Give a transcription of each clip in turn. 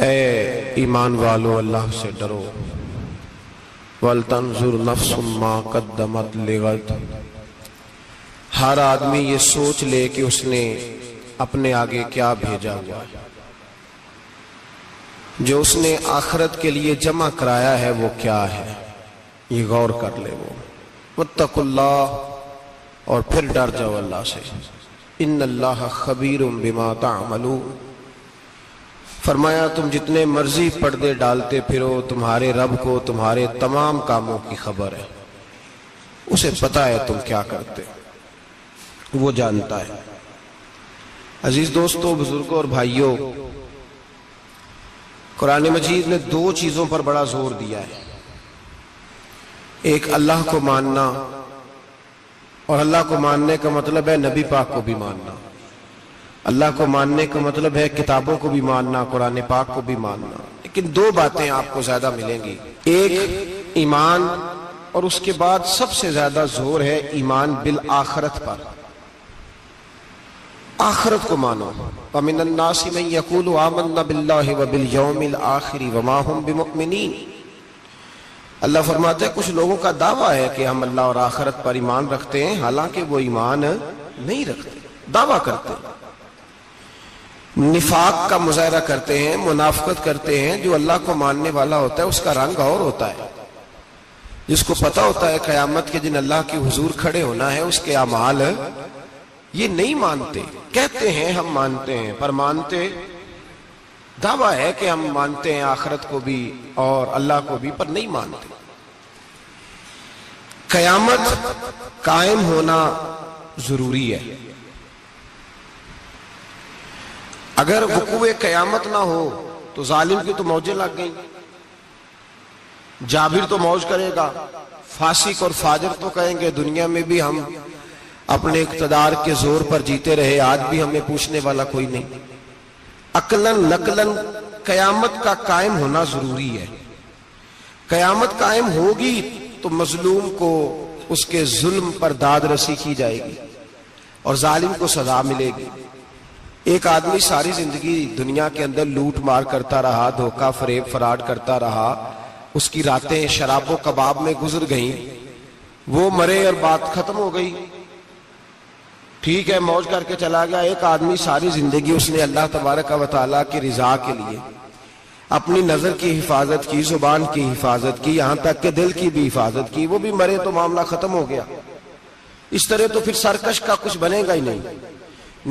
اے ایمان والو اللہ سے ڈرو، وَلْتَنْظُرْ نَفْسٌ مَا قَدَّمَتْ لِغَدٍ۔ ہر آدمی یہ سوچ لے کہ اس نے اپنے آگے کیا بھیجا ہوا ہے، جو اس نے آخرت کے لیے جمع کرایا ہے وہ کیا ہے، یہ غور کر لے وہ۔ وَاتَّقُوا اللَّهَ، اور پھر ڈر جاؤ اللہ سے، اِنَّ اللَّهَ خَبِيرٌ بِمَا تَعْمَلُونَ۔ فرمایا تم جتنے مرضی پردے ڈالتے پھرو، تمہارے رب کو تمہارے تمام کاموں کی خبر ہے، اسے پتا ہے تم کیا کرتے، وہ جانتا ہے۔ عزیز دوستو، بزرگوں اور بھائیوں، قرآن مجید نے دو چیزوں پر بڑا زور دیا ہے، ایک اللہ کو ماننا، اور اللہ کو ماننے کا مطلب ہے نبی پاک کو بھی ماننا۔ اللہ کو ماننے کا مطلب ہے کتابوں کو بھی ماننا، قرآن پاک کو بھی ماننا۔ لیکن دو باتیں آپ کو زیادہ ملیں گی، ایک ایمان، اور اس کے بعد سب سے زیادہ زور ہے ایمان بالآخرت پر، آخرت کو مانو۔ وَمِنَ النَّاسِ مَن يَقُولُ آمَنَّا بِاللَّهِ وَبِالْيَوْمِ الْآخِرِ وَمَا هُمْ بِمُؤْمِنِينَ۔ اللہ فرماتے ہیں کچھ لوگوں کا دعویٰ ہے کہ ہم اللہ اور آخرت پر ایمان رکھتے ہیں، حالانکہ وہ ایمان نہیں رکھتے، دعویٰ کرتے ہیں، نفاق کا مظاہرہ کرتے ہیں، منافقت کرتے ہیں۔ جو اللہ کو ماننے والا ہوتا ہے اس کا رنگ اور ہوتا ہے، جس کو پتا ہوتا ہے قیامت کے دن اللہ کے حضور کھڑے ہونا ہے، اس کے اعمال یہ نہیں مانتے، کہتے ہیں ہم مانتے ہیں، پر مانتے، دعویٰ ہے کہ ہم مانتے ہیں آخرت کو بھی اور اللہ کو بھی، پر نہیں مانتے۔ قیامت قائم ہونا ضروری ہے، اگر وقوع قیامت نہ ہو تو ظالم کی تو موجیں لگ گئیں، جابر تو موج کرے گا، فاسق اور فاجر تو کہیں گے دنیا میں بھی ہم اپنے اقتدار کے زور پر جیتے رہے، آج بھی ہمیں پوچھنے والا کوئی نہیں۔ عقلاً نقلاً قیامت کا قائم ہونا ضروری ہے۔ قیامت قائم ہوگی تو مظلوم کو اس کے ظلم پر داد رسی کی جائے گی اور ظالم کو سزا ملے گی۔ ایک آدمی ساری زندگی دنیا کے اندر لوٹ مار کرتا رہا، دھوکہ فریب فراڈ کرتا رہا، اس کی راتیں شراب و کباب میں گزر گئیں، وہ مرے اور بات ختم ہو گئی، ٹھیک ہے موج کر کے چلا گیا۔ ایک آدمی ساری زندگی اس نے اللہ تبارک و تعالیٰ کی رضا کے لیے اپنی نظر کی حفاظت کی، زبان کی حفاظت کی، یہاں تک کہ دل کی بھی حفاظت کی، وہ بھی مرے تو معاملہ ختم ہو گیا۔ اس طرح تو پھر سرکش کا کچھ بنے گا ہی نہیں،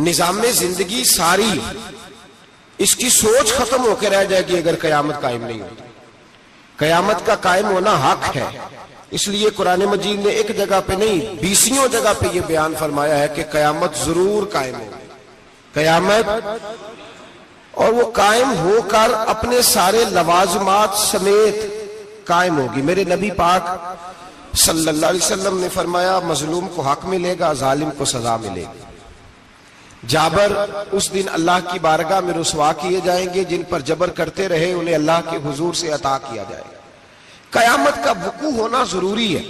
نظام زندگی ساری اس کی سوچ ختم ہو کے رہ جائے گی اگر قیامت قائم نہیں ہوتی۔ قیامت کا قائم ہونا حق ہے، اس لیے قرآن مجید نے ایک جگہ پہ نہیں 20 جگہ پہ یہ بیان فرمایا ہے کہ قیامت ضرور قائم ہوگی، قیامت، اور وہ قائم ہو کر اپنے سارے لوازمات سمیت قائم ہوگی۔ میرے نبی پاک صلی اللہ علیہ وسلم نے فرمایا مظلوم کو حق ملے گا، ظالم کو سزا ملے گی۔ جابر اس دن اللہ کی بارگاہ میں رسوا کیے جائیں گے، جن پر جبر کرتے رہے انہیں اللہ کے حضور سے عطا کیا جائے گا۔ قیامت کا وقوع ہونا ضروری ہے،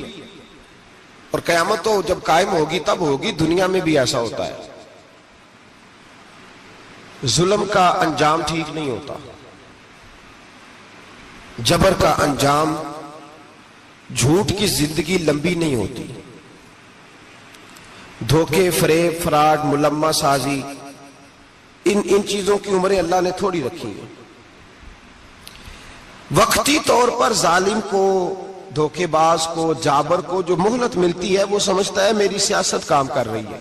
اور قیامت تو جب قائم ہوگی تب ہوگی، دنیا میں بھی ایسا ہوتا ہے۔ ظلم کا انجام ٹھیک نہیں ہوتا، جبر کا انجام، جھوٹ کی زندگی لمبی نہیں ہوتی، دھوکے فریب فراڈ ملمہ سازی، ان چیزوں کی عمریں اللہ نے تھوڑی رکھی ہیں۔ وقتی طور پر ظالم کو، دھوکے باز کو، جابر کو جو مہلت ملتی ہے وہ سمجھتا ہے میری سیاست کام کر رہی ہے،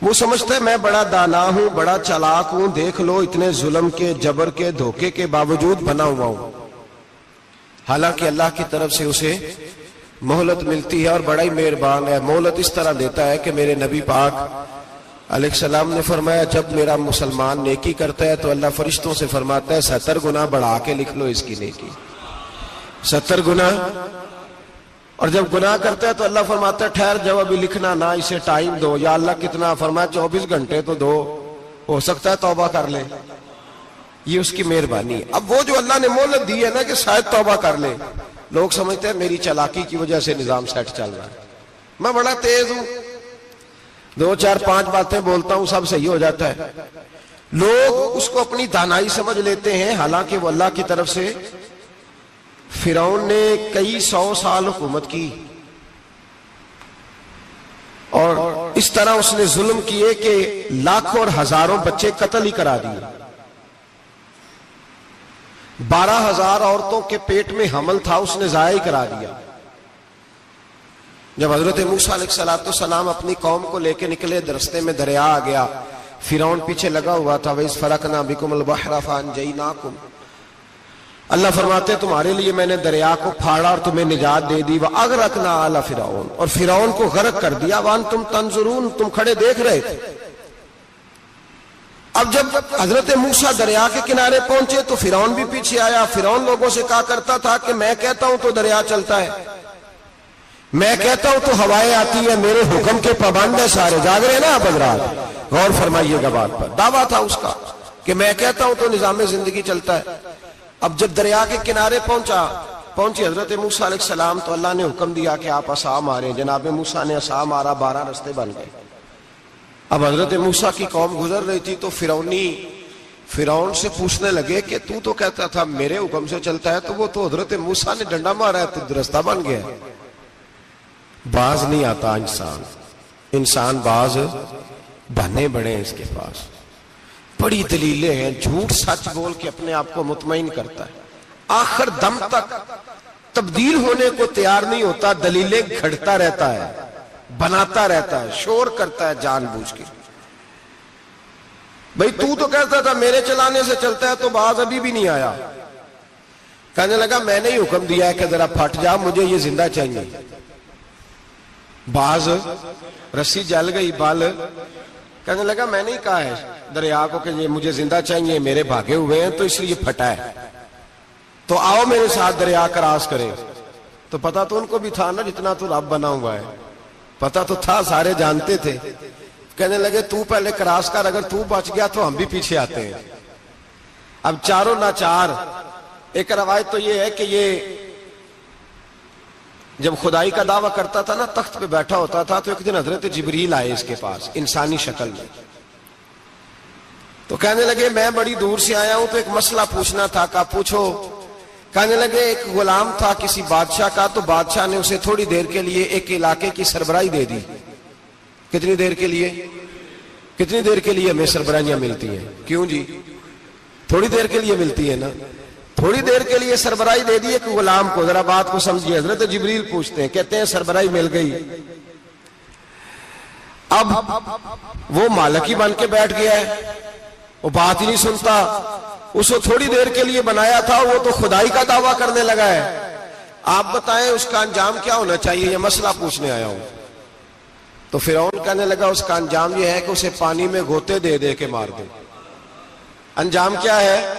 وہ سمجھتا ہے میں بڑا دانا ہوں، بڑا چالاک ہوں، دیکھ لو اتنے ظلم کے، جبر کے، دھوکے کے باوجود بنا ہوا ہوں، حالانکہ اللہ کی طرف سے اسے مہلت ملتی ہے اور بڑا ہی مہربان ہے۔ مہلت اس طرح دیتا ہے کہ میرے نبی پاک علیہ السلام نے فرمایا جب میرا مسلمان نیکی کرتا ہے تو اللہ فرشتوں سے فرماتا ہے 70 گنا بڑھا کے لکھ لو اس کی نیکی، 70 گنا، اور جب گناہ کرتا ہے تو اللہ فرماتا ہے ٹھہر جاؤ ابھی لکھنا نہ، اسے ٹائم دو۔ یا اللہ کتنا؟ فرمایا 24 گھنٹے تو دو، ہو سکتا ہے توبہ کر لے، یہ اس کی مہربانی ہے۔ اب وہ جو اللہ نے مہلت دی ہے نا کہ شاید توبہ کر لے، لوگ سمجھتے ہیں میری چالاکی کی وجہ سے نظام سیٹ چل رہا ہے، میں بڑا تیز ہوں، 2 4 5 باتیں بولتا ہوں سب صحیح ہو جاتا ہے۔ لوگ اس کو اپنی دانائی سمجھ لیتے ہیں، حالانکہ وہ اللہ کی طرف سے. فرعون نے کئی 100 سال حکومت کی اور اس طرح اس نے ظلم کیے کہ لاکھوں اور ہزاروں بچے قتل ہی کرا دیے. 12,000 عورتوں کے پیٹ میں حمل تھا، اس نے ضائع کرا دیا. جب حضرت موسیٰ علیہ السلام اپنی قوم کو لے کے نکلے، رستے میں دریا آ گیا، فرعون پیچھے لگا ہوا تھا. وَإِذْ فَرَقْنَا بِكُمُ الْبَحْرَ فَأَنْجَيْنَاكُمْ. اللہ فرماتے تمہارے لیے میں نے دریا کو پھاڑا اور تمہیں نجات دے دی. وَأَغْرَقْنَا آلَ فِرْعَوْنَ، اور فرعون کو غرق کر دیا. وَأَنْتُمْ تَنْظُرُونَ، تم کھڑے دیکھ رہے تھے. اب جب حضرت موسیٰ دریا کے کنارے پہنچے تو فرعون بھی پیچھے آیا. فرعون لوگوں سے کہا کرتا تھا کہ میں کہتا ہوں تو دریا چلتا ہے، میں کہتا ہوں تو ہوائیں آتی ہے، میرے حکم کے پابند ہے سارے. جاگ رہے نا آپ حضرات، غور فرمائیے گا بات پر. دعویٰ تھا اس کا کہ میں کہتا ہوں تو نظام زندگی چلتا ہے. اب جب دریا کے کنارے پہنچی حضرت موسیٰ علیہ السلام تو اللہ نے حکم دیا کہ آپ عصا ماریں. جناب موسیٰ نے عصا مارا، 12 رستے بن گئے. اب حضرت موسیٰ کی قوم گزر رہی تھی تو فرعون سے پوچھنے لگے کہ تو کہتا تھا میرے حکم سے چلتا ہے، تو وہ تو حضرت موسیٰ نے ڈنڈا مارا ہے تو رستہ بن گیا. باز نہیں آتا انسان باز بہانے بڑے ہیں اس کے پاس، بڑی دلیلیں ہیں. جھوٹ سچ بول کے اپنے آپ کو مطمئن کرتا ہے، آخر دم تک تبدیل ہونے کو تیار نہیں ہوتا. دلیلیں گھڑتا رہتا ہے، بناتا رہتا ہے، شور کرتا ہے جان بوجھ کے. بھئی تو کہتا تھا میرے چلانے سے چلتا ہے، تو باز ابھی بھی نہیں آیا. کہنے لگا میں نے ہی حکم دیا ہے کہ ذرا پھٹ جا، مجھے یہ زندہ چاہیے. باز رسی جل گئی، بال. کہنے لگا میں نے ہی کہا ہے دریا کو کہ یہ مجھے زندہ چاہیے، میرے بھاگے ہوئے ہیں تو اس لیے پھٹا ہے، تو آؤ میرے ساتھ دریا کراس کرے. تو پتا تو ان کو بھی تھا نا، جتنا تو رب بنا ہوا ہے پتا تو تھا، سارے جانتے تھے. کہنے لگے تو پہلے کراس کر، اگر تو بچ گیا تو ہم بھی پیچھے آتے ہیں. اب چاروں ناچار. ایک روایت تو یہ ہے کہ یہ جب خدائی کا دعویٰ کرتا تھا نا، تخت پہ بیٹھا ہوتا تھا، تو ایک دن حضرت جبریل آئے اس کے پاس انسانی شکل میں. تو کہنے لگے میں بڑی دور سے آیا ہوں تو ایک مسئلہ پوچھنا تھا. کہا پوچھو. کہنے لگے ایک غلام تھا کسی بادشاہ کا، تو بادشاہ نے اسے تھوڑی دیر کے لیے ایک علاقے کی سربراہی دے دی. کتنی دیر کے لیے ہمیں سربراہیاں ملتی ہیں؟ کیوں جی؟ تھوڑی دیر کے لیے ملتی ہے نا. تھوڑی دیر کے لیے سربراہی دے دی ایک غلام کو. ذرا بات کو سمجھیے. حضرت جبریل پوچھتے ہیں، کہتے ہیں سربراہی مل گئی. اب وہ مالک ہی بن کے بیٹھ گیا ہے، وہ بات ہی نہیں سنتا. اس کو تھوڑی دیر کے لیے بنایا تھا، وہ تو خدائی کا دعویٰ کرنے لگا ہے. آپ بتائیں اس کا انجام کیا ہونا چاہیے؟ یہ مسئلہ پوچھنے آیا ہوں. تو فرعون کہنے لگا اس کا انجام یہ ہے کہ اسے پانی میں گوتے دے دے کے مار دے. انجام کیا ہے؟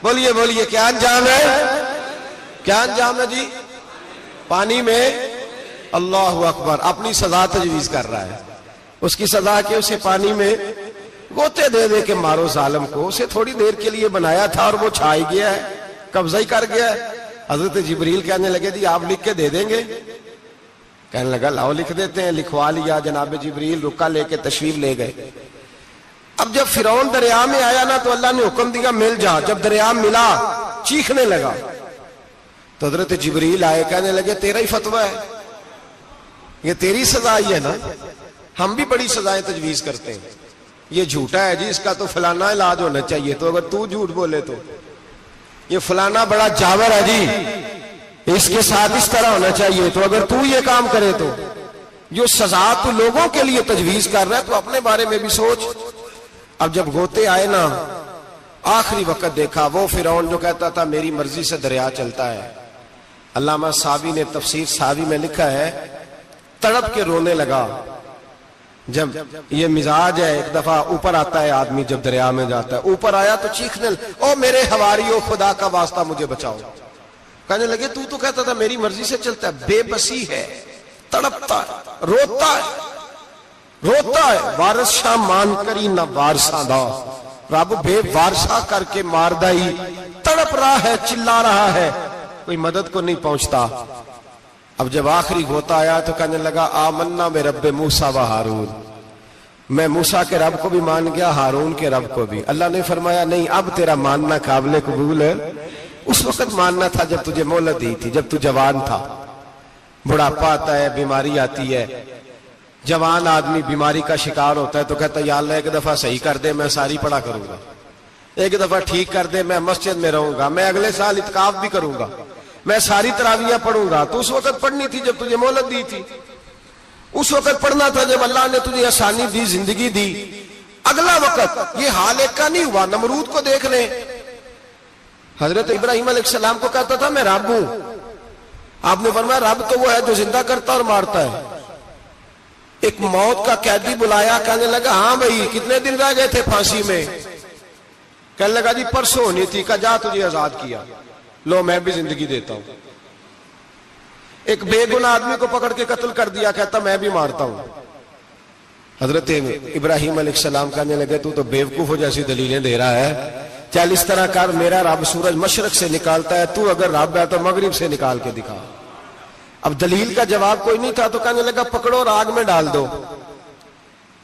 بولیے کیا انجام ہے؟ کیا انجام ہے جی؟ پانی میں. اللہ اکبر. اپنی سزا تجویز کر رہا ہے. اس کی سزا کہ اسے پانی میں گوتے دے دے کے مارو ظالم کو. اسے تھوڑی دیر کے لیے بنایا تھا اور وہ چھائی گیا ہے، قبضہ ہی کر گیا ہے. حضرت جبریل کہنے لگے جی آپ لکھ کے دے دیں گے؟ کہنے لگا لاؤ لکھ دیتے ہیں. لکھوا لیا. جناب جبریل رکا لے کے تشریف لے گئے. اب جب فرعون دریا میں آیا نا تو اللہ نے حکم دیا مل جا. جب دریا ملا چیخنے لگا تو حضرت جبریل آئے. کہنے لگے تیرا ہی فتویٰ ہے، یہ تیری سزا ہی ہے نا. ہم بھی بڑی سزائیں تجویز کرتے ہیں. یہ جھوٹا ہے جی، اس کا تو فلانا علاج ہونا چاہیے. تو اگر تو جھوٹ بولے تو یہ فلانا بڑا جاور ہے جی، اس کے ساتھ اس طرح ہونا چاہیے. تو اگر تو یہ کام کرے تو جو سزا تو لوگوں کے لیے تجویز کر رہا ہے تو اپنے بارے میں بھی سوچ. اب جب گوتے آئے نا، آخری وقت دیکھا وہ فرعون جو کہتا تھا میری مرضی سے دریا چلتا ہے. علامہ صاوی نے تفسیر صاوی میں لکھا ہے تڑپ کے رونے لگا. جب یہ مزاج ہے، ایک دفعہ اوپر آتا ہے آدمی جب دریا میں جاتا ہے، اوپر آیا تو چیخنے او میرے حواریو خدا کا واسطہ مجھے بچاؤ. کہنے لگے تو کہتا تھا میری مرضی سے چلتا ہے. بے بسی ہے، تڑپتا ہے، روتا ہے. وارث شاہ مان کری نہ وارثاں دا، رب بے وارثہ کر کے مار دائی. تڑپ رہا ہے، چلا رہا ہے، کوئی مدد کو نہیں پہنچتا. اب جب آخری ہوتا آیا تو کہنے لگا آمنا برب موسیٰ و ہارون. میں موسیٰ کے رب کو بھی مان گیا، ہارون کے رب کو بھی۔ اللہ نے فرمایا نہیں، اب تیرا ماننا قابل قبول ہے۔ اس وقت ماننا تھا جب تجھے مہلت دی تھی، جب تو جوان تھا۔ بڑھاپا آتا ہے، بیماری آتی ہے، جوان آدمی بیماری کا شکار ہوتا ہے تو کہتا ہے یا اللہ ایک دفعہ صحیح کر دے، میں ساری پڑھا کروں گا، ایک دفعہ ٹھیک کر دے، میں مسجد میں رہوں گا، میں اگلے سال اعتکاف بھی کروں گا، میں ساری تراویحیں پڑھوں گا۔ تو اس وقت پڑھنی تھی جب تجھے مہلت دی تھی، اس وقت پڑھنا تھا جب اللہ نے تجھے آسانی دی، زندگی دی۔ اگلا وقت یہ حال ایک کا نہیں ہوا۔ نمرود کو دیکھ لیں، حضرت ابراہیم علیہ السلام کو کہتا تھا میں رب ہوں، آپ نے فرمایا رب تو وہ ہے جو زندہ کرتا اور مارتا ہے۔ ایک موت کا قیدی بلایا، کہنے لگا ہاں بھائی کتنے دن رہ گئے تھے پھانسی میں؟ کہنے لگا جی پرسوں ہونی تھی۔ کہا جا تجھے آزاد کیا، لو میں بھی زندگی دیتا ہوں۔ ایک بے گناہ آدمی کو پکڑ کے قتل کر دیا، کہتا میں بھی مارتا ہوں۔ حضرت ابراہیم علیہ السلام کہنے لگے تو بیوقوفوں جیسی دلیلیں دے رہا ہے، چل اس طرح کر، میرا رب سورج مشرق سے نکالتا ہے، تو اگر رب ہے تو مغرب سے نکال کے دکھا۔ اب دلیل کا جواب کوئی نہیں تھا تو کہنے لگا پکڑو اور آگ میں ڈال دو۔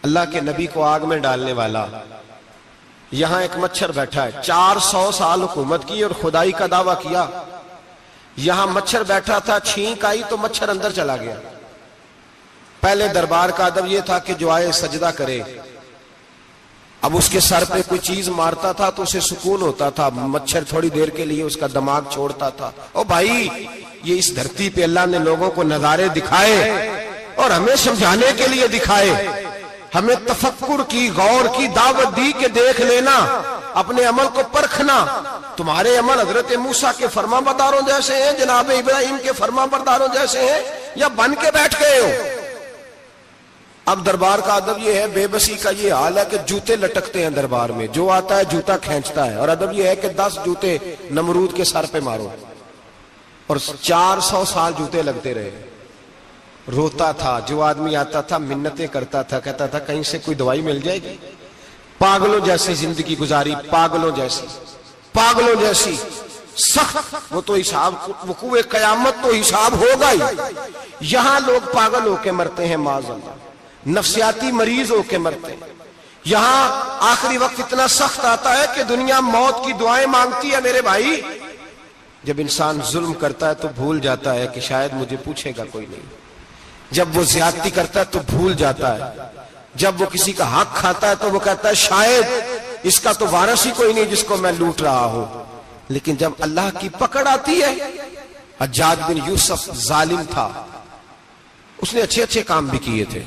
اللہ کے نبی کو آگ میں ڈالنے والا، یہاں ایک مچھر بیٹھا ہے، 400 سال حکومت کی اور خدائی کا دعویٰ کیا، یہاں مچھر بیٹھا تھا، چھینک آئی تو مچھر اندر چلا گیا۔ پہلے دربار کا ادب یہ تھا کہ جو آئے سجدہ کرے، اب اس کے سر پہ کوئی چیز مارتا تھا تو اسے سکون ہوتا تھا، مچھر تھوڑی دیر کے لیے اس کا دماغ چھوڑتا تھا۔ او بھائی یہ اس دھرتی پہ اللہ نے لوگوں کو نظارے دکھائے اور ہمیں سمجھانے کے لیے دکھائے، ہمیں تفکر کی، غور کی دعوت دی کہ دیکھ لینا، اپنے عمل کو پرکھنا۔ تمہارے عمل حضرت موسیٰ کے فرما برداروں جیسے ہیں، جناب ابراہیم کے فرما برداروں جیسے ہیں، یا بن کے بیٹھ گئے ہو؟ اب دربار کا ادب یہ ہے، بے بسی کا یہ حال ہے کہ جوتے لٹکتے ہیں دربار میں، جو آتا ہے جوتا کھینچتا ہے، اور ادب یہ ہے کہ 10 جوتے نمرود کے سر پہ مارو، اور 400 سال جوتے لگتے رہے۔ روتا تھا، جو آدمی آتا تھا منتیں کرتا تھا، کہتا تھا کہیں سے کوئی دوائی مل جائے گی۔ پاگلوں جیسی زندگی گزاری، پاگلوں جیسی سخت۔ وہ تو حساب، وقوع قیامت تو حساب ہوگا ہی۔ یہاں لوگ پاگل ہو کے مرتے ہیں، معاذ اللہ، نفسیاتی مریض ہو کے مرتے ہیں۔ یہاں آخری وقت اتنا سخت آتا ہے کہ دنیا موت کی دعائیں مانگتی ہے۔ میرے بھائی جب انسان ظلم کرتا ہے تو بھول جاتا ہے کہ شاید مجھے پوچھے گا کوئی نہیں، جب وہ زیادتی کرتا ہے تو بھول جاتا ہے، جب وہ کسی کا حق کھاتا ہے تو وہ کہتا ہے شاید اس کا تو وارث ہی کوئی نہیں جس کو میں لوٹ رہا ہوں۔ لیکن جب اللہ کی پکڑ آتی ہے، حجاج بن یوسف ظالم تھا، اس نے اچھے کام بھی کیے تھے۔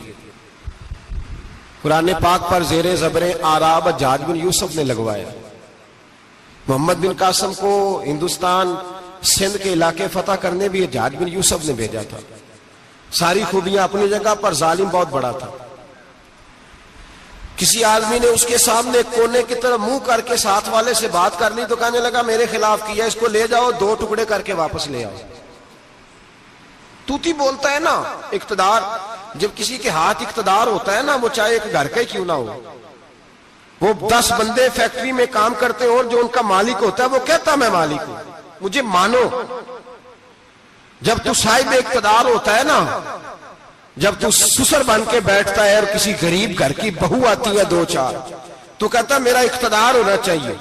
قرآن پاک پر زیر زبر آراب حجاج بن یوسف نے لگوایا۔ محمد بن قاسم کو ہندوستان سندھ کے علاقے فتح کرنے بھی حجاج بن یوسف نے بھیجا تھا۔ ساری خوبیاں اپنی جگہ پر، ظالم بہت بڑا تھا۔ کسی آدمی نے اس کے سامنے کونے کی طرف منہ کر کے ساتھ والے سے بات کر لی تو کہنے لگا میرے خلاف کیا، اس کو لے جاؤ، 2 ٹکڑے کر کے واپس لے آؤ۔ توتی بولتا ہے نا، اقتدار، جب کسی کے ہاتھ اقتدار ہوتا ہے نا، وہ چاہے ایک گھر کا ہی کیوں نہ ہو، وہ 10 بندے فیکٹری میں کام کرتے ہیں اور جو ان کا مالک ہوتا ہے وہ کہتا میں مالک ہوں، مجھے مانو۔ جب تو صاحب اقتدار ہوتا ہے نا، جب تو سسر بن کے بیٹھتا ہے اور کسی غریب گھر کی بہو آتی ہے 2-4 تو کہتا میرا اقتدار ہونا چاہیے،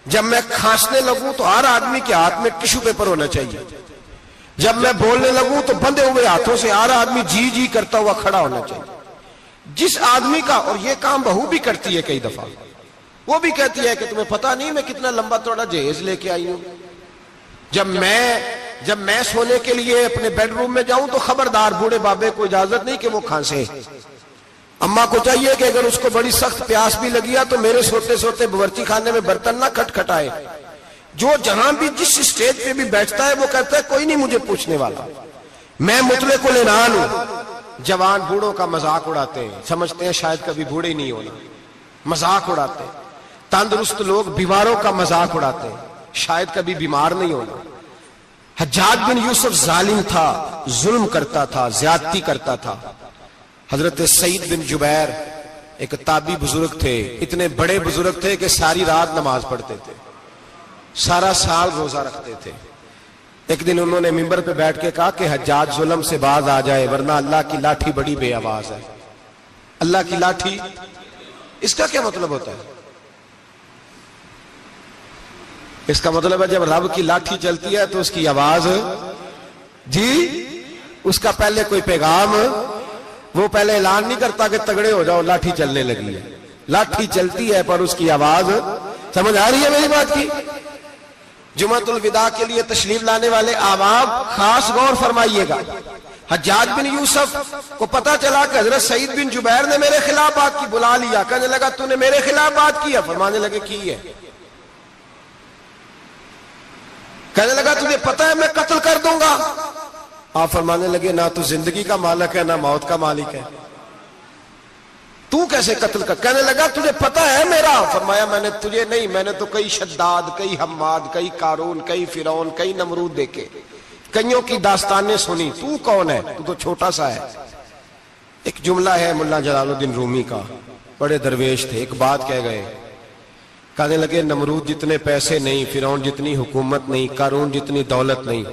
جب میں کھانسنے لگوں تو ہر آدمی کے ہاتھ میں ٹشو پیپر ہونا چاہیے، جب میں بولنے لگوں تو بندھے ہوئے ہاتھوں سے ہر آدمی جی جی کرتا ہوا کھڑا ہونا چاہیے۔ جس آدمی کا، اور یہ کام بہو بھی کرتی ہے کئی دفعہ، وہ بھی کہتی ہے کہ تمہیں پتا نہیں میں کتنا لمبا چوڑا جہیز لے کے آئی ہوں، جب میں سونے کے لیے اپنے بیڈ روم میں جاؤں تو خبردار بوڑھے بابے کو اجازت نہیں کہ وہ کھانسے۔ اماں کو چاہیے کہ اگر اس کو بڑی سخت پیاس بھی لگی ہے تو میرے سوتے سوتے باورچی خانے میں برتن نہ کھٹکھٹائے۔ جو جہاں بھی جس اسٹیج پہ بھی بیٹھتا ہے وہ کہتا ہے کوئی نہیں مجھے پوچھنے والا، میں مطلق العنان ہوں۔ جوان بوڑھوں کا مذاق اڑاتے ہیں، سمجھتے ہیں شاید کبھی بوڑھے ہی نہیں ہونا، مذاق اڑاتے ہیں۔ تندرست لوگ بیماروں کا مذاق اڑاتے ہیں، شاید کبھی بیمار نہیں ہونا۔ حجاج بن یوسف ظالم تھا، ظلم کرتا تھا، زیادتی کرتا تھا۔ حضرت سعید بن جبیر ایک تابعی بزرگ تھے، اتنے بڑے بزرگ تھے کہ ساری رات نماز پڑھتے تھے، سارا سال روزہ رکھتے تھے۔ ایک دن انہوں نے منبر پہ بیٹھ کے کہا کہ حجاج ظلم سے باز آ جائے ورنہ اللہ کی لاٹھی بڑی بے آواز ہے۔ اللہ کی لاٹھی، اس کا کیا مطلب ہوتا ہے؟ اس کا مطلب ہے جب رب کی لاٹھی چلتی ہے تو اس کی آواز، جی اس کا پہلے کوئی پیغام، وہ پہلے اعلان نہیں کرتا کہ تگڑے ہو جاؤ لاٹھی چلنے لگی ہے، لاٹھی چلتی ہے پر اس کی آواز، سمجھ آ رہی ہے میری بات کی؟ جمعۃ الوداع کے لیے تشریف لانے والے احباب خاص غور فرمائیے گا، حجاج بن یوسف کو پتا چلا کہ حضرت سعید بن جبیر نے میرے خلاف بات کی، بلا لیا، کہنے لگا تو نے میرے خلاف بات کی ہے؟ فرمانے لگے کی ہے۔ کہنے لگا تجھے پتا ہے میں قتل کر دوں گا؟ آپ فرمانے لگے نہ تو زندگی کا مالک ہے نہ موت کا مالک ہے، تو کیسے قتل کر؟ کہنے لگا تجھے پتا ہے میرا؟ فرمایا میں نے تجھے نہیں، میں نے تو کئی شداد، کئی حماد، کئی قارون، کئی فرعون، کئی نمرود دیکھے، کئیوں کی داستانیں سنی، تو کون ہے؟ تو چھوٹا سا ہے۔ ایک جملہ ہے ملا جلال الدین رومی کا، بڑے درویش تھے، ایک بات کہہ گئے، کہنے لگے نمرود جتنے پیسے نہیں، فرعون جتنی حکومت نہیں، قارون جتنی دولت نہیں،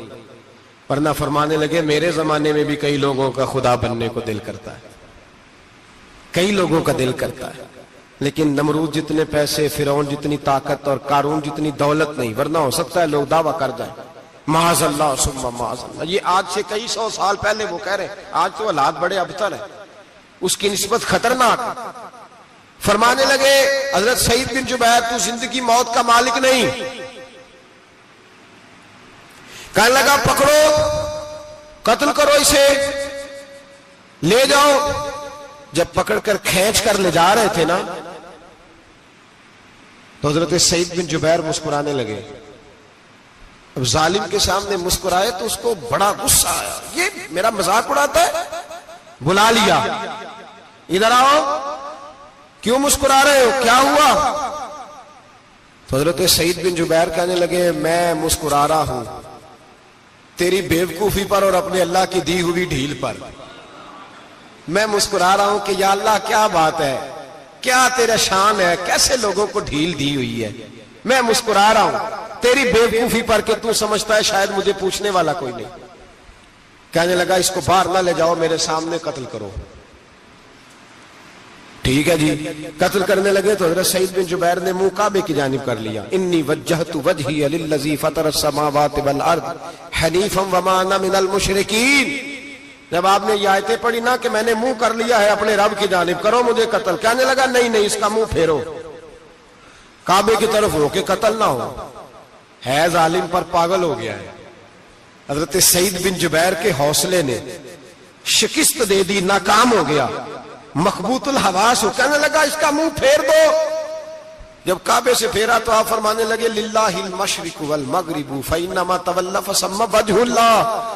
ورنہ فرمانے لگے میرے زمانے میں بھی کئی لوگوں کا خدا بننے کو دل کرتا ہے، کئی لوگوں کا دل کرتا ہے، لیکن نمرود جتنے پیسے، فرعون جتنی طاقت اور قارون جتنی دولت نہیں، ورنہ ہو سکتا ہے لوگ دعویٰ کر جائیں معاذ اللہ ثم معاذ اللہ۔ یہ آج سے کئی سو سال پہلے وہ کہہ رہے ہیں، آج تو حالات بڑے ابتر ہیں، اس کی نسبت خطرناک۔ فرمانے لگے حضرت سعید بن جبیر تو زندگی موت کا مالک نہیں۔ کہنے لگا پکڑو، قتل کرو اسے، لے جاؤ۔ جب پکڑ کر کھینچ کر لے جا رہے تھے نا تو حضرت سعید بن جبیر مسکرانے لگے۔ اب ظالم کے سامنے مسکرائے تو اس کو بڑا غصہ آیا، یہ میرا مذاق اڑاتا ہے؟ بلا لیا، ادھر آؤ، کیوں مسکرا رہے ہو، کیا ہوا؟ تو حضرت سعید بن جبیر کہنے لگے میں مسکرا رہا ہوں تیری بیوقوفی پر اور اپنے اللہ کی دی ہوئی ڈھیل پر۔ میں مسکرا رہا ہوں کہ یا اللہ کیا بات ہے، کیا تیرا شان ہے، کیسے لوگوں کو ڈھیل دی ہوئی ہے۔ میں مسکرا رہا ہوں تیری بیوقوفی پر کہ تو سمجھتا ہے شاید مجھے پوچھنے والا کوئی نہیں۔ کہنے لگا اس کو باہر نہ لے جاؤ، میرے سامنے قتل کرو۔ ٹھیک ہے جی، قتل کرنے لگے تو حضرت سعید بن جبیر نے منہ کعبے کی جانب کر لیا، انی وجہت وجہی للذی فطر السماوات والارض حنیفا وما انا من المشرکین۔ جب آپ نے یہ آیتیں پڑھی نا کہ میں نے منہ کر لیا ہے اپنے رب کی جانب، کرو مجھے قتل، کہنے لگا نہیں نہیں، اس کا منہ پھیرو، کعبے کی طرف ہو کے قتل نہ ہو، ہے ظالم پر پاگل ہو گیا ہے۔ حضرت سعید بن جبیر کے حوصلے نے شکست دے دی، ناکام ہو گیا، مخبوط الحواس ہو، کہنے لگا اس کا منہ پھیر دو۔ جب کعبے سے پھیرا تو آپ فرمانے لگے للہ المشرق والمغرب فانما تولى فثم وجه اللہ۔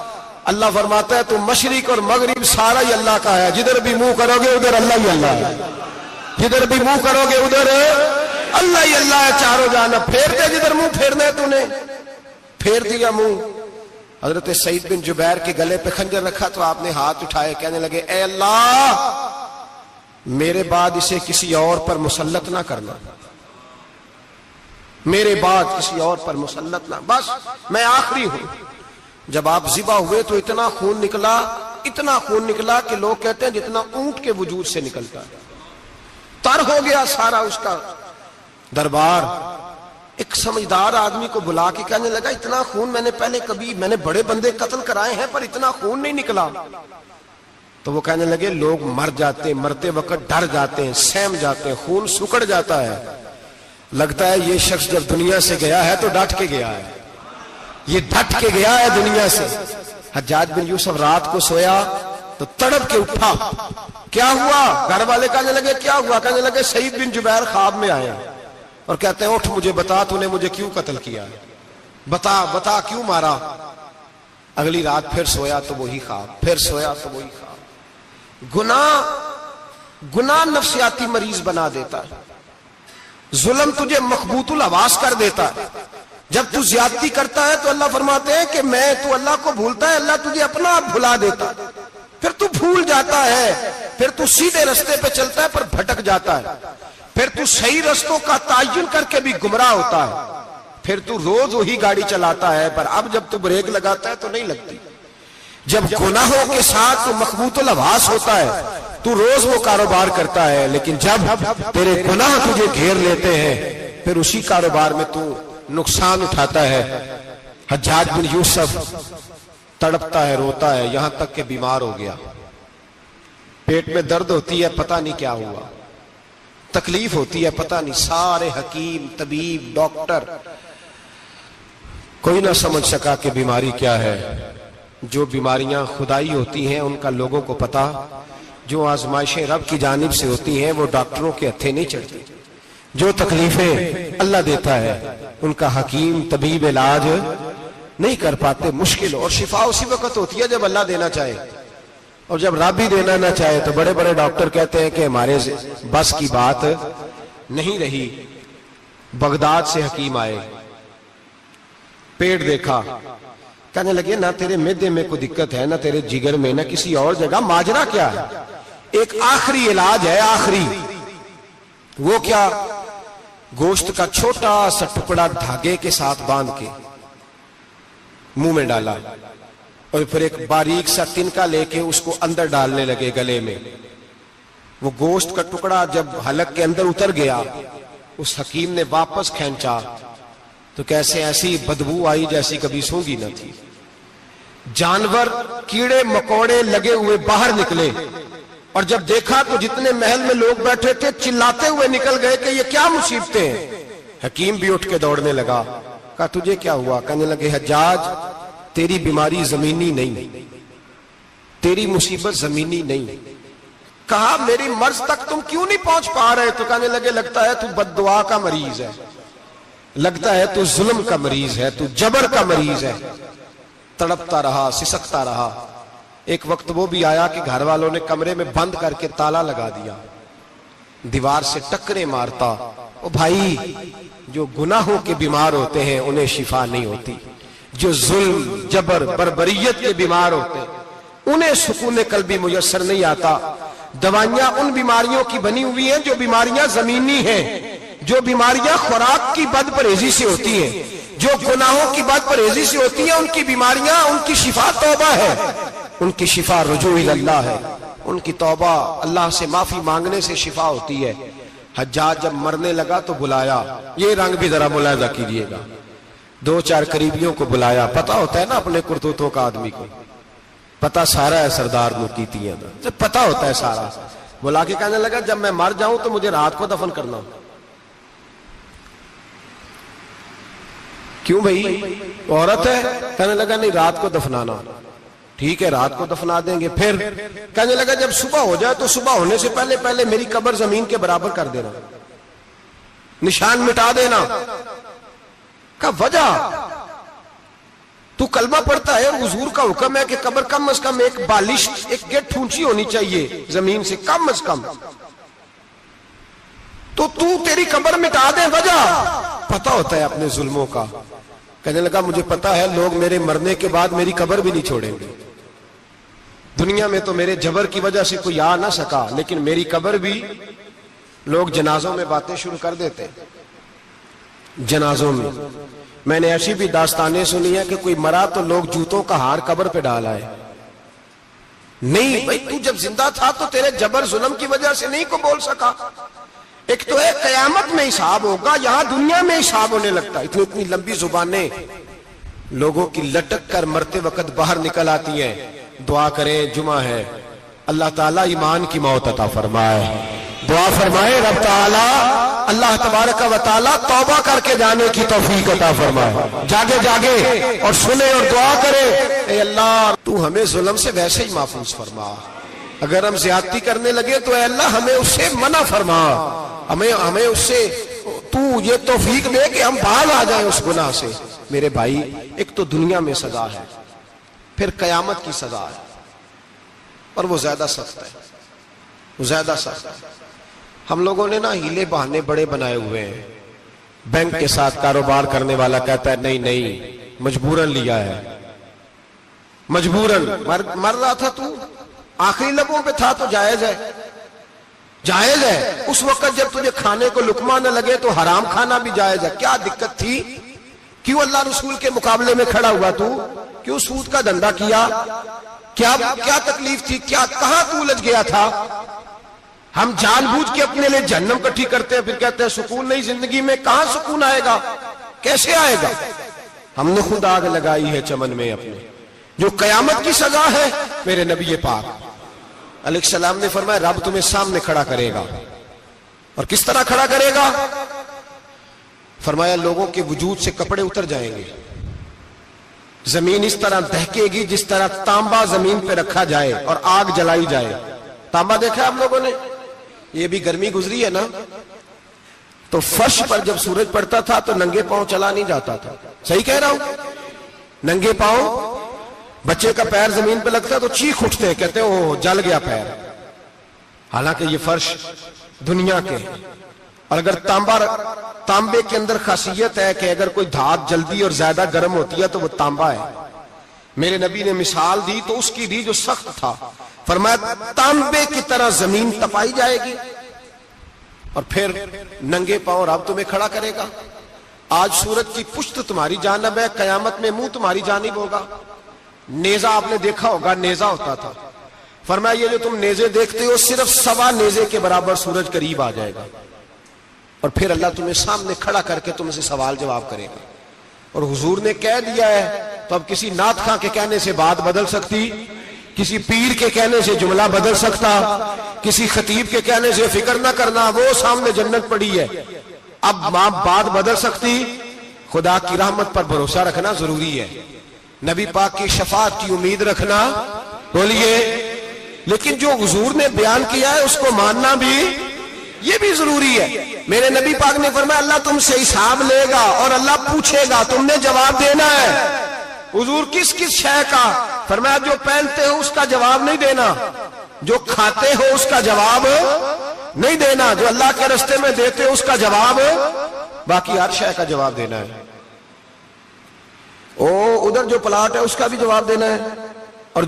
اللہ فرماتا ہے تو مشرق اور مغرب سارا ہی اللہ کا ہے، جدھر بھی منہ کرو گے ادھر اللہ ہی اللہ ہے، جدھر بھی منہ کرو گے ادھر اللہ ہی اللہ ہے، چاروں جانب۔ پھیر دے جدھر منہ پھیرنا ہے، تو نے پھیر دیا منہ۔ حضرت سعید بن جبیر کے گلے پہ خنجر رکھا تو آپ نے ہاتھ اٹھائے، کہنے لگے اے اللہ میرے بعد اسے کسی اور پر مسلط نہ کرنا، میرے بعد کسی اور پر مسلط نہ، بس میں آخری ہوں۔ جب آپ ذبح ہوئے تو اتنا خون نکلا کہ لوگ کہتے ہیں جتنا اونٹ کے وجود سے نکلتا ہے، تر ہو گیا سارا اس کا دربار۔ ایک سمجھدار آدمی کو بلا کے کہنے لگا اتنا خون میں نے بڑے بندے قتل کرائے ہیں پر اتنا خون نہیں نکلا۔ تو وہ کہنے لگے لوگ مر جاتے ہیں، مرتے وقت ڈر جاتے ہیں، سہم جاتے ہیں، خون سکڑ جاتا ہے، لگتا ہے یہ شخص جب دنیا سے گیا ہے تو ڈٹ کے گیا ہے، یہ ڈٹ کے گیا ہے دنیا سے۔ حجاج بن یوسف رات کو سویا تو تڑپ کے اٹھا، کیا ہوا؟ گھر والے کہنے لگے کیا ہوا؟ کہنے لگے سعید بن جبیر خواب میں آیا اور کہتے ہیں اٹھ مجھے بتا تو نے مجھے کیوں قتل کیا، بتا کیوں مارا؟ اگلی رات پھر سویا تو وہی خواب، پھر سویا تو وہی خواب۔ گناہ نفسیاتی مریض بنا دیتا ہے، ظلم تجھے مخبوط الحواس کر دیتا ہے۔ جب تو زیادتی کرتا ہے تو اللہ فرماتے ہیں کہ تو اللہ کو بھولتا ہے، اللہ تجھے اپنا آپ بھلا دیتا ہے، پھر تو بھول جاتا ہے، پھر تو سیدھے رستے پہ چلتا ہے پر بھٹک جاتا ہے، پھر تو صحیح رستوں کا تعین کر کے بھی گمراہ ہوتا ہے، پھر تو روز وہی گاڑی چلاتا ہے پر اب جب تو بریک لگاتا ہے تو نہیں لگتی۔ جب گناہوں کے ساتھ تو مخبوط الحواس ہوتا ہے، تو روز وہ کاروبار کرتا ہے، لیکن جب تیرے گناہ تجھے گھیر لیتے ہیں پھر اسی کاروبار میں تو نقصان اٹھاتا ہے۔ حجاج بن یوسف تڑپتا ہے، روتا ہے، یہاں تک کہ بیمار ہو گیا، پیٹ میں درد ہوتی ہے، پتہ نہیں کیا ہوا، تکلیف ہوتی ہے، پتہ نہیں، سارے حکیم، طبیب، ڈاکٹر، کوئی نہ سمجھ سکا کہ بیماری کیا ہے۔ جو بیماریاں خدائی ہوتی ہیں ان کا لوگوں کو پتا، جو آزمائشیں رب کی جانب سے ہوتی ہیں وہ ڈاکٹروں کے ہتھے نہیں چڑھتی، جو تکلیفیں اللہ دیتا ہے ان کا حکیم طبیب علاج نہیں کر پاتے، مشکل، اور شفا اسی وقت ہوتی ہے جب اللہ دینا چاہے، اور جب رب بھی دینا نہ چاہے تو بڑے بڑے ڈاکٹر کہتے ہیں کہ ہمارے بس کی بات نہیں رہی۔ بغداد سے حکیم آئے، پیٹ دیکھا، کہنے لگے نہ تیرے معدے میں کوئی دقت ہے، نہ تیرے جگر میں، نہ کسی اور جگہ، ماجرا کیا ہے؟ ایک آخری علاج ہے، آخری، وہ کیا؟ گوشت کا چھوٹا سا ٹکڑا دھاگے کے ساتھ باندھ کے منہ میں ڈالا، اور پھر ایک باریک سا تنکا لے کے اس کو اندر ڈالنے لگے گلے میں۔ وہ گوشت کا ٹکڑا جب حلق کے اندر اتر گیا، اس حکیم نے واپس کھینچا تو کیسے ایسی بدبو آئی جیسی کبھی سونگی نہ تھی۔ جانور، کیڑے مکوڑے لگے ہوئے باہر نکلے، اور جب دیکھا تو جتنے محل میں لوگ بیٹھے تھے چلاتے ہوئے نکل گئے کہ یہ کیا مصیبتیں ہیں۔ حکیم بھی اٹھ کے دوڑنے لگا، کہا تجھے کیا ہوا؟ کہنے لگے حجاج تیری بیماری زمینی نہیں، تیری مصیبت زمینی نہیں۔ کہا میری مرض تک تم کیوں نہیں پہنچ پا رہے؟ تو کہنے لگے لگتا ہے تو بد دعا کا مریض ہے، لگتا ہے تو ظلم کا مریض ہے، تو جبر کا مریض ہے۔ تڑپتا رہا، سسکتا رہا۔ ایک وقت وہ بھی آیا کہ گھر والوں نے کمرے میں بند کر کے تالا لگا دیا، دیوار سے ٹکرے مارتا۔ او بھائی، جو گناہوں کے بیمار ہوتے ہیں انہیں شفا نہیں ہوتی، جو ظلم، جبر، بربریت کے بیمار ہوتے ہیں انہیں سکون قلبی میسر نہیں آتا۔ دوائیاں ان بیماریوں کی بنی ہوئی ہیں جو بیماریاں زمینی ہیں، جو بیماریاں خوراک کی بد پرہیزی سے ہوتی ہیں، جو گناہوں کی بد پرہیزی سے ہوتی ہیں، ان کی بیماریاں، ان کی شفا توبہ ہے، ان کی شفا رجوع اللہ ہے، ان کی توبہ، اللہ سے معافی مانگنے سے شفا ہوتی ہے۔ حجاج جب مرنے لگا تو بلایا، یہ رنگ بھی ذرا ملاحظہ کیجیے گا، دو چار قریبیوں کو بلایا، پتہ ہوتا ہے نا اپنے کرتوتوں کا آدمی کو، پتہ سارا ہے سردار نوکیتیاں دا، پتہ ہوتا ہے سارا۔ بلا کے کہنے لگا جب میں مر جاؤں تو مجھے رات کو دفن کرنا۔ کیوں بھائی، عورت ہے؟ کہنے لگا نہیں، رات کو دفنانا۔ ٹھیک ہے، رات کو دفنا دیں گے۔ پھر کہنے لگا جب صبح ہو جائے تو صبح ہونے سے پہلے پہلے میری قبر زمین کے برابر کر دینا، نشان مٹا دینا۔ کہا وجہ؟ تو کلمہ پڑھتا ہے، حضور کا حکم ہے کہ قبر کم از کم ایک بالش، ایک گیٹ اونچی ہونی چاہیے زمین سے، کم از کم، تو تیری قبر مٹا دے، وجہ؟ پتہ ہوتا ہے اپنے ظلموں کا۔ کہنے لگا مجھے پتہ ہے لوگ میرے مرنے کے بعد میری قبر بھی نہیں چھوڑیں گے، دنیا میں تو میرے جبر کی وجہ سے کوئی آ نہ سکا، لیکن میری قبر بھی لوگ جنازوں میں باتیں شروع کر دیتے ہیں۔ جنازوں میں نے ایسی بھی داستانیں سنی ہے کہ کوئی مرا تو لوگ جوتوں کا ہار قبر پہ ڈال آئے۔ نہیں بھائی، تو جب زندہ تھا تو تیرے جبر ظلم کی وجہ سے نہیں کو بول سکا۔ ایک تو ہے قیامت میں حساب ہوگا، یہاں دنیا میں حساب ہونے لگتا ہے۔ اتنی لمبی زبانیں لوگوں کی لٹک کر مرتے وقت باہر نکل آتی ہیں۔ دعا کریں، جمعہ ہے، اللہ تعالیٰ ایمان کی موت عطا فرمائے۔ دعا فرمائے رب تعالیٰ، اللہ تبارک و تعالیٰ توبہ کر کے جانے کی توفیق عطا فرمائے۔ جاگے جاگے اور سنے اور دعا کرے، اے اللہ تو ہمیں ظلم سے ویسے ہی محفوظ فرما، اگر ہم زیادتی کرنے لگے تو اے اللہ ہمیں اس سے منع فرما، ہمیں اس سے تو یہ توفیق دے کہ ہم باہر آ جائیں اس گناہ سے۔ میرے بھائی، ایک تو دنیا میں سزا ہے، پھر قیامت کی سزا ہے، اور وہ زیادہ سخت ہے، وہ زیادہ سخت ہے۔ ہم لوگوں نے نا ہیلے بہانے بڑے بنائے ہوئے ہیں۔ بینک کے ساتھ کاروبار کرنے والا کہتا ہے نہیں مجبوراً لیا ہے، مجبوراً مر رہا تھا تو آخری لبوں پہ تھا تو جائز ہے، جائز ہے۔ اس وقت جب تجھے کھانے کو لقمہ نہ لگے تو حرام کھانا بھی جائز ہے، کیا دقت تھی؟ کیوں اللہ رسول کے مقابلے میں کھڑا ہوا تو؟ کیوں سود کا دھندا کیا؟ کیا تکلیف تھی, کہاں تو الجھ گیا تھا؟ ہم جان بوجھ کے اپنے لیے جہنم کٹھی کرتے ہیں, پھر کہتے ہیں سکون نہیں زندگی میں. کہاں سکون آئے گا, کیسے آئے گا؟ ہم نے خود آگ لگائی ہے چمن میں اپنے. جو قیامت کی سزا ہے, میرے نبی پاک علیہ السلام نے فرمایا رب تمہیں سامنے کھڑا کرے گا. اور کس طرح کھڑا کرے گا؟ فرمایا لوگوں کے وجود سے کپڑے اتر جائیں گے, زمین اس طرح دہکے گی جس طرح تانبا زمین پہ رکھا جائے اور آگ جلائی جائے. تانبا دیکھا آپ لوگوں نے؟ یہ بھی گرمی گزری ہے نا, تو فرش پر جب سورج پڑتا تھا تو ننگے پاؤں چلا نہیں جاتا تھا. صحیح کہہ رہا ہوں؟ ننگے پاؤں, بچے کا پیر زمین پہ لگتا تو چیخ اٹھتے, کہتے ہیں اوہ جل گیا پیر. حالانکہ یہ فرش دنیا کے, اور اگر تانبے کے اندر خاصیت ہے کہ اگر کوئی دھات جلدی اور زیادہ گرم ہوتی ہے تو وہ تانبا ہے. میرے نبی نے مثال دی تو اس کی دی جو سخت تھا. فرمایا تانبے کی طرح زمین تپائی جائے گی اور پھر ننگے پاؤں رب تمہیں کھڑا کرے گا. آج سورج کی پشت تمہاری جانب ہے, قیامت میں منہ تمہاری جانب ہوگا. نیزہ آپ نے دیکھا ہوگا, نیزہ ہوتا تھا. فرمایا یہ جو تم نیزے دیکھتے ہو صرف 1.25 نیزے کے برابر سورج قریب آ جائے گا, اور پھر اللہ تمہیں سامنے کھڑا کر کے تم سے سوال جواب کرے گا. اور حضور نے کہہ دیا ہے تو اب کسی نعت خواں کے کہنے سے بات بدل سکتی, کسی پیر کے کہنے سے جملہ بدل سکتا, کسی خطیب کے کہنے سے فکر نہ کرنا وہ سامنے جنت پڑی ہے, اب بات بدل سکتی. خدا کی رحمت پر بھروسہ رکھنا ضروری ہے, نبی پاک کی شفاعت کی امید رکھنا, بولیے. لیکن جو حضور نے بیان کیا ہے اس کو ماننا بھی یہ بھی ضروری ہے. میرے نبی پاک نے فرمایا اللہ تم سے حساب لے گا اور اللہ پوچھے گا, تم نے جواب دینا ہے. حضور کس کس شے کا؟ فرمایا جو پہنتے ہو اس کا جواب نہیں دینا, جو کھاتے ہو اس کا جواب نہیں دینا, جو اللہ کے راستے میں دیتے ہو اس کا جواب, باقی ہر شے کا جواب دینا ہے. ادھر جو پلاٹ ہے اس کا بھی جواب دینا ہے, اور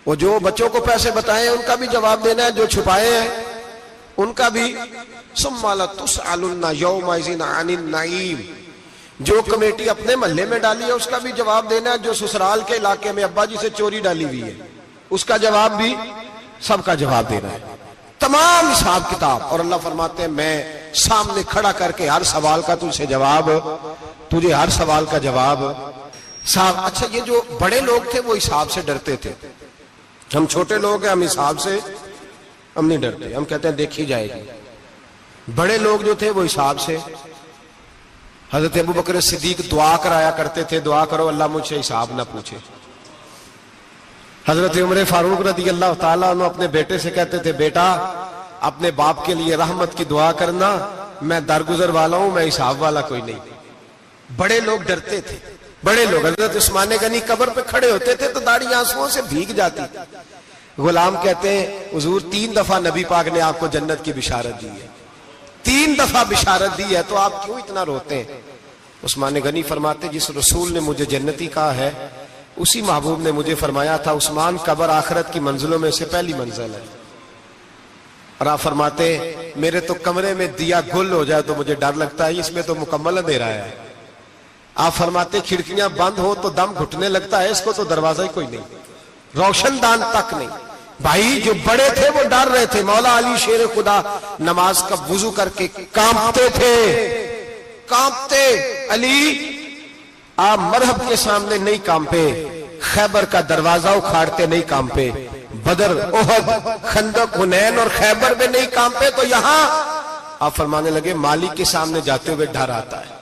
وہ جو بچوں کو پیسے بتائے ان کا بھی جواب دینا ہے, جو چھپائے ہیں ان کا بھی. ثم لتسألن یومئذ عن النعیم, جو کمیٹی اپنے محلے میں ڈالی ہے اس کا بھی جواب دینا ہے, جو سسرال کے علاقے میں ابا جی سے چوری ڈالی ہوئی ہے اس کا جواب بھی, سب کا جواب دینا ہے, تمام حساب کتاب. اور اللہ فرماتے ہیں میں سامنے کھڑا کر کے ہر سوال کا تجھ سے جواب, تجھے ہر سوال کا جواب صاحب. اچھا یہ جو بڑے لوگ تھے وہ حساب سے ڈرتے تھے, ہم چھوٹے لوگ ہیں ہم حساب سے ہم نہیں ڈرتے, ہم کہتے ہیں دیکھی جائے گی. بڑے لوگ جو تھے وہ حساب سے. حضرت ابو بکر صدیق دعا کرایا کرتے تھے, دعا کرو اللہ مجھ سے حساب نہ پوچھے. حضرت عمر فاروق رضی اللہ تعالیٰ عنہ اپنے بیٹے سے کہتے تھے بیٹا اپنے باپ کے لیے رحمت کی دعا کرنا, میں درگزر والا ہوں, میں حساب والا کوئی نہیں. بڑے لوگ ڈرتے تھے, بڑے لوگ. حضرت عثمان غنی قبر پہ کھڑے ہوتے تھے تو داڑھی آنسوؤں سے بھیگ جاتی. غلام کہتے ہیں حضور 3 دفعہ نبی پاک نے آپ کو جنت کی بشارت دی ہے, 3 دفعہ بشارت دی ہے, تو آپ کیوں اتنا روتے ہیں؟ عثمان غنی فرماتے جس رسول نے مجھے جنتی کہا ہے اسی محبوب نے مجھے فرمایا تھا عثمان قبر آخرت کی منزلوں میں سے پہلی منزل ہے. اور آپ فرماتے میرے تو کمرے میں دیا گل ہو جائے تو مجھے ڈر لگتا ہے, اس میں تو مکمل اندھیرا ہے. آپ فرماتے کھڑکیاں بند ہو تو دم گھٹنے لگتا ہے, اس کو تو دروازہ ہی کوئی نہیں, روشن دان تک نہیں. بھائی جو بڑے تھے وہ ڈر رہے تھے. مولا علی شیر خدا نماز کا وضو کر کے کانپتے تھے, کانپتے. علی آپ مرحب کے سامنے نہیں کانپے, خیبر کا دروازہ اکھاڑتے نہیں کانپے, بدر احد خندق حنین اور خیبر میں نہیں کانپے, تو یہاں آپ فرمانے لگے مالک کے سامنے جاتے ہوئے ڈر آتا ہے.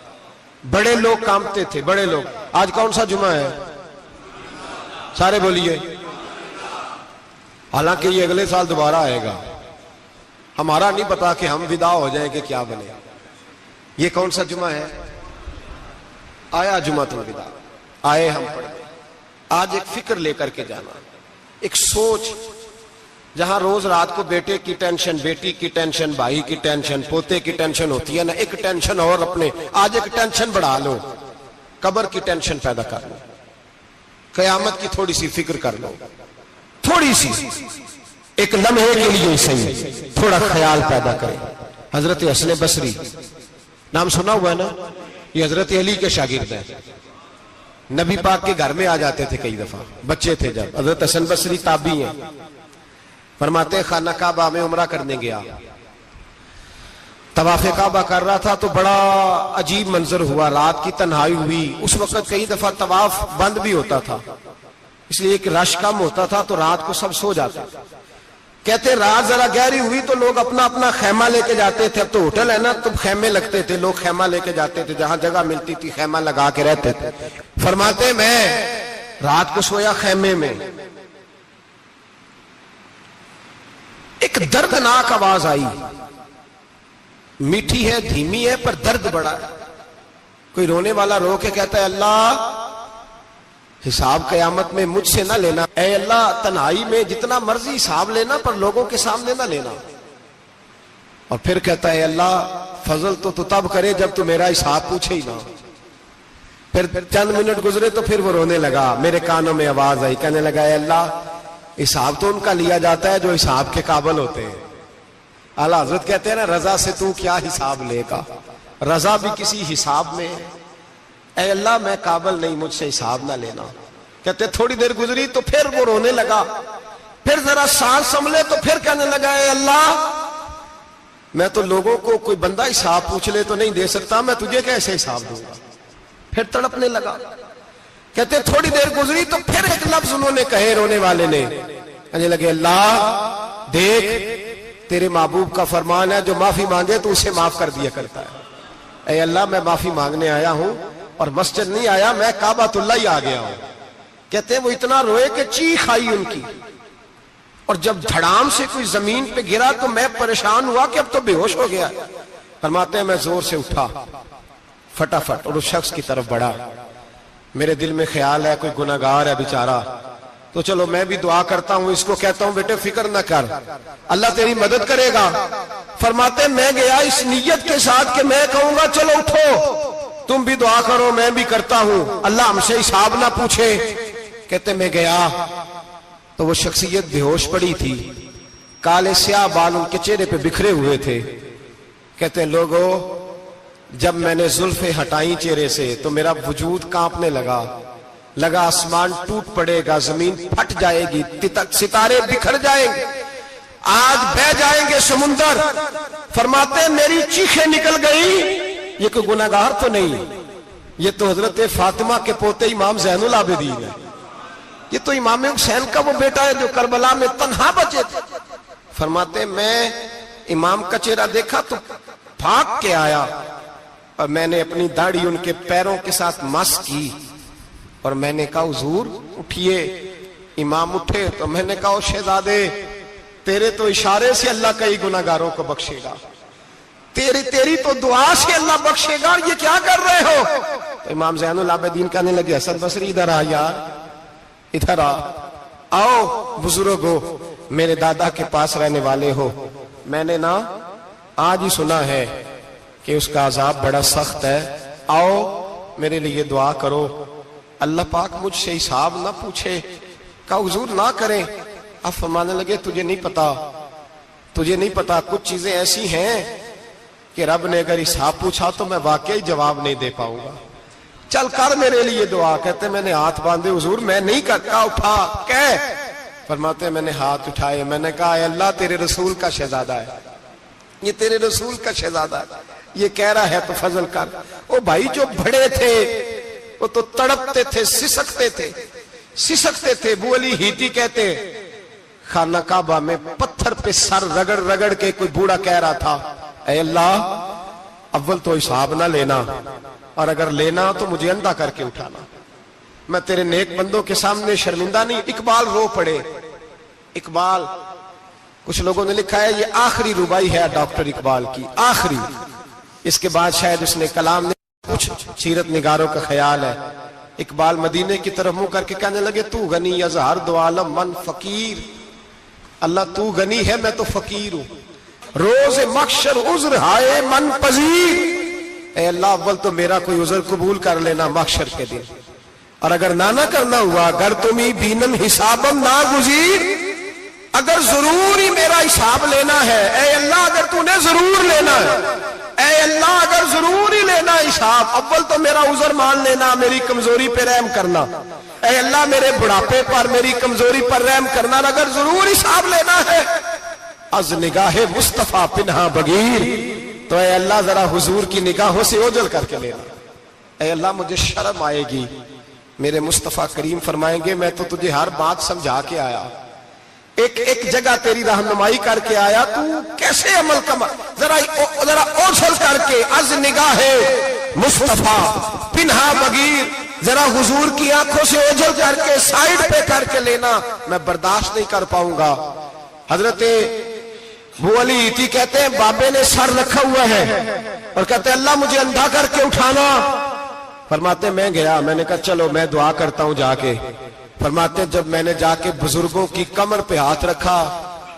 بڑے لوگ کانپتے تھے, بڑے لوگ. آج کون سا جمعہ ہے؟ سارے بولیے. حالانکہ یہ اگلے سال دوبارہ آئے گا, ہمارا نہیں پتا کہ ہم ودا ہو جائیں کہ کیا بنے. یہ کون سا جمعہ ہے؟ آیا جمعۃ الوداع, آئے ہم پڑھ گئے. آج ایک فکر لے کر کے جانا, ایک سوچ. جہاں روز رات کو بیٹے کی ٹینشن, بیٹی کی ٹینشن, بھائی کی ٹینشن, پوتے کی ٹینشن ہوتی ہے نا, ایک ٹینشن اور اپنے آج ایک ٹینشن بڑھا لو, قبر کی ٹینشن پیدا کر لو, قیامت کی تھوڑی سی فکر کر لو, تھوڑی سی, ایک لمحے کے لیے صحیح تھوڑا خیال پیدا کرے. حضرت حسن بصری نام سنا ہوا ہے نا, یہ حضرت علی کے شاگرد ہیں. نبی پاک کے گھر میں آ جاتے تھے کئی دفعہ، بچے تھے جب. حضرت حسن بصری تابعی ہیں، فرماتے ہیں خانہ کعبہ میں عمرہ کرنے گیا، طواف کعبہ کر رہا تھا تو بڑا عجیب منظر ہوا، رات کی تنہائی ہوئی. اس وقت کئی دفعہ طواف بند بھی ہوتا تھا، اس لیے کہ رش کم ہوتا تھا تو رات کو سب سو جاتے. کہتے رات ذرا گہری ہوئی تو لوگ اپنا اپنا خیمہ لے کے جاتے تھے. اب تو ہوٹل ہے نا تو خیمے لگتے تھے، لوگ خیمہ لے کے جاتے تھے، جہاں جگہ ملتی تھی خیمہ لگا کے رہتے تھے. فرماتے میں رات کو سویا خیمے میں، ایک دردناک آواز آئی، میٹھی ہے دھیمی ہے پر درد بڑا ہے. کوئی رونے والا رو کے کہتا ہے اللہ حساب قیامت میں مجھ سے نہ لینا، اے اللہ تنہائی میں جتنا مرضی حساب لینا پر لوگوں کے سامنے نہ لینا. اور پھر کہتا ہے اللہ فضل تو تب کرے جب تو میرا حساب پوچھے ہی نہ. پھر چند منٹ گزرے تو پھر وہ رونے لگا، میرے کانوں میں آواز آئی، کہنے لگا اے اللہ حساب تو ان کا لیا جاتا ہے جو حساب کے قابل ہوتے ہیں. اعلیٰ حضرت کہتے ہیں نا رضا سے تو کیا حساب لے گا، رضا بھی کسی حساب میں. اے اللہ میں قابل نہیں، مجھ سے حساب نہ لینا. کہتے تھوڑی دیر گزری تو پھر وہ رونے لگا، پھر ذرا سانس سنبھلے تو پھر کہنے لگا اے اللہ میں تو لوگوں کو کوئی بندہ حساب پوچھ لے تو نہیں دے سکتا، میں تجھے کیسے حساب دوں گا. پھر تڑپنے لگا. کہتے تھوڑی دیر گزری تو پھر ایک لفظ انہوں نے کہے رونے والے نے، کہنے لگے اللہ دیکھ تیرے محبوب کا فرمان ہے جو معافی مانگے تو اسے معاف کر دیا کرتا ہے. اے اللہ میں معافی مانگنے آیا ہوں اور مسجد نہیں آیا، میں کعبۃ اللہ ہی آ گیا ہوں. کہتے ہیں وہ اتنا روئے کہ چیخ آئی ان کی، اور جب دھڑام سے کوئی زمین پہ گرا تو میں پریشان ہوا کہ اب تو بے ہوش ہو گیا. فرماتے ہیں میں زور سے اٹھا فٹافٹ اور اس شخص کی طرف بڑھا. میرے دل میں خیال ہے کوئی گناہگار ہے بیچارہ، تو چلو میں بھی دعا کرتا ہوں، اس کو کہتا ہوں بیٹے فکر نہ کر اللہ تیری مدد کرے گا. فرماتے ہیں میں گیا اس نیت کے ساتھ کہ میں کہوں گا چلو اٹھو تم بھی دعا کرو میں بھی کرتا ہوں، اللہ ہم سے حساب نہ پوچھے. کہتے میں گیا تو وہ شخصیت بے ہوش پڑی تھی، کالے سیاہ بال ان کے چہرے پہ بکھرے ہوئے تھے. کہتے ہیں لوگوں جب میں نے زلفیں ہٹائیں چہرے سے تو میرا وجود کانپنے لگا آسمان ٹوٹ پڑے گا، زمین پھٹ جائے گی، ستارے بکھر جائیں گے، آج بہہ جائیں گے سمندر. فرماتے ہیں میری چیخیں نکل گئی. یہ کوئی گناہگار تو نہیں، یہ تو حضرت فاطمہ کے پوتے امام زین العابدین ہے، یہ تو امام حسین کا وہ بیٹا ہے جو کربلا میں تنہا بچے تھے. فرماتے ہیں میں امام کا چہرہ دیکھا تو بھاگ کے آیا اور میں نے اپنی داڑھی ان کے پیروں کے ساتھ مس کی اور میں نے کہا حضور اٹھئے. امام اٹھے تو میں نے کہا شہزادے تیرے تو اشارے سے اللہ کئی گناہگاروں کو بخشے گا، تیری تو دعا سے اللہ بخشے گا، یہ کیا کر رہے ہو؟ تو امام زین العابدین کہنے لگے حسن بصری ادھر آ یار، ادھر آؤ بزرگو، میرے دادا کے پاس رہنے والے ہو، میں نے نا آج ہی سنا ہے کہ اس کا عذاب بڑا سخت ہے، آؤ میرے لیے دعا کرو اللہ پاک مجھ سے حساب نہ پوچھے. کہا حضور نہ کریں. اب فرمانے لگے تجھے نہیں پتا کچھ چیزیں ایسی ہیں کہ رب نے اگر حساب پوچھا تو میں واقعی جواب نہیں دے پاؤں گا، چل کر میرے لیے دعا. کہتے میں نے ہاتھ باندھے حضور میں نہیں کرتا. اٹھا کہہ. فرماتے میں نے ہاتھ اٹھائے، میں نے کہا اے اللہ تیرے رسول کا شہزادہ ہے، یہ تیرے رسول کا شہزادہ ہے، یہ کہہ رہا ہے تو فضل کر. وہ بھائی جو بڑے تھے وہ تو تڑپتے تھے، سسکتے تھے. ابو علی ہیتی کہتے خانہ کعبہ میں پتھر پہ سر رگڑ رگڑ کے کوئی بوڑھا کہہ رہا تھا اے اللہ اول تو حساب نہ لینا اور اگر لینا تو مجھے اندھا کر کے اٹھانا، میں تیرے نیک بندوں کے سامنے شرمندہ نہیں. اقبال رو پڑے. اقبال کچھ لوگوں نے لکھا ہے یہ آخری ربائی ہے ڈاکٹر اقبال کی، آخری. اس کے بعد شاید اس نے کلام نے کچھ سیرت نگاروں کا خیال ہے. اقبال مدینے کی طرف منہ کر کے کہنے لگے تو غنی از ہر دو عالم من فقیر. اللہ تو غنی ہے میں تو فقیر ہوں. روز محشر عذر ہائے من پذیر. اے اللہ اول تو میرا کوئی عذر قبول کر لینا محشر کے دن، اور اگر نہ کرنا ہوا اگر تمہیں بینم حسابم نہ گزیر، اگر ضرور ہی میرا حساب لینا ہے اے اللہ اگر تو نے ضرور لینا ہے اے اللہ اگر ضرور ہی لینا حساب، اول تو میرا عذر مان لینا، میری کمزوری پہ رحم کرنا، اے اللہ میرے بڑھاپے پر میری کمزوری پر رحم کرنا، اگر ضرور حساب لینا ہے از نگاہ مصطفیٰ پنہا بغیر، تو اے اللہ ذرا حضور کی نگاہوں سے اوجھل کر کے لینا، اے اللہ مجھے شرم آئے گی۔ میرے مصطفیٰ کریم فرمائیں گے میں تو تجھے ہر بات سمجھا کے آیا، ایک جگہ تیری رہنمائی کر کے آیا، تو کیسے عمل کما، ذرا اوجھل کر کے از نگاہ مصطفیٰ پنہا بغیر، ذرا حضور کی آنکھوں سے اوجھل کر کے سائیڈ پہ کر کے لینا، میں برداشت نہیں کر پاؤں گا۔ حضرت ابو علی ایتی کہتے ہیں بابے نے سر رکھا ہوا ہے اور کہتے ہیں اللہ مجھے اندھا کر کے اٹھانا، فرماتے میں گیا، میں نے کہا چلو میں دعا کرتا ہوں جا کے، فرماتے جب میں نے جا کے بزرگوں کی کمر پہ ہاتھ رکھا،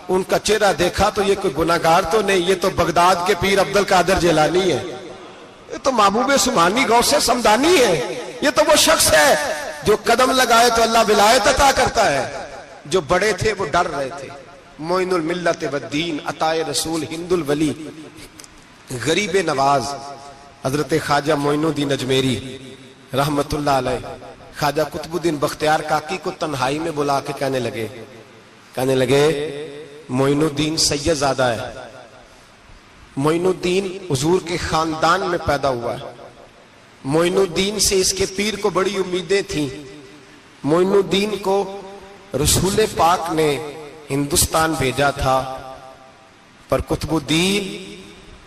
ان کا چہرہ دیکھا تو یہ کوئی گناہگار تو نہیں، یہ تو بغداد کے پیر عبد القادر جیلانی ہے، یہ تو محبوب سبحانی غوث سمدانی ہے، یہ تو وہ شخص ہے جو قدم لگائے تو اللہ ولایت عطا کرتا ہے۔ جو بڑے تھے وہ ڈر رہے تھے، معین الملت والدین، عطائے رسول، ہند الولی، غریب نواز حضرت خواجہ معین الدین اجمیری رحمت اللہ علیہ، خواجہ قطب الدین بختیار کاکی کو تنہائی میں بلا کے کہنے لگے معین الدین سید زادہ ہے، معین الدین حضور کے خاندان میں پیدا ہوا ہے، معین الدین سے اس کے پیر کو بڑی امیدیں تھیں، معین الدین کو رسول پاک نے ہندوستان بھیجا تھا، پر قطب الدین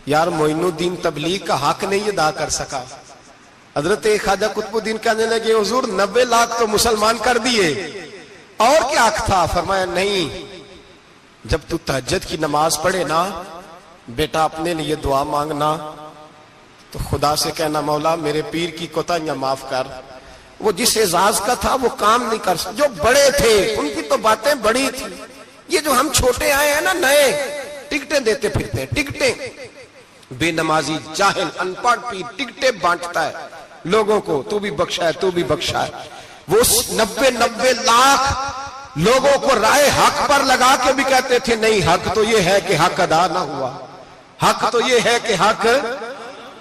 یار معین الدین تبلیغ کا حق نہیں ادا کر سکا۔ حضرت خواجہ قطب الدین کہنے لگے حضور 90 لاکھ تو مسلمان کر دیے، اور کیا حق تھا؟ فرمایا نہیں، جب تو تہجد کی نماز پڑھے نا بیٹا اپنے لیے دعا مانگنا تو خدا سے کہنا مولا میرے پیر کی کوتاہیاں معاف کر، وہ جس اعزاز کا تھا وہ کام نہیں کر سکتا، جو بڑے تھے ان کی تو باتیں بڑی تھی، یہ جو ہم چھوٹے آئے ہیں نا نئے، ٹکٹیں دیتے پھرتے ہیں، ٹکٹیں، بے نمازی جاہل ان پڑھ پیر ٹکٹیں بانٹتا ہے لوگوں کو، تو بھی بخشا ہے تو بھی بخشا ہے، وہ 90 لاکھ لوگوں کو رائے حق پر لگا کے بھی کہتے تھے نہیں حق تو یہ ہے کہ حق ادا نہ ہوا، حق تو یہ ہے کہ حق،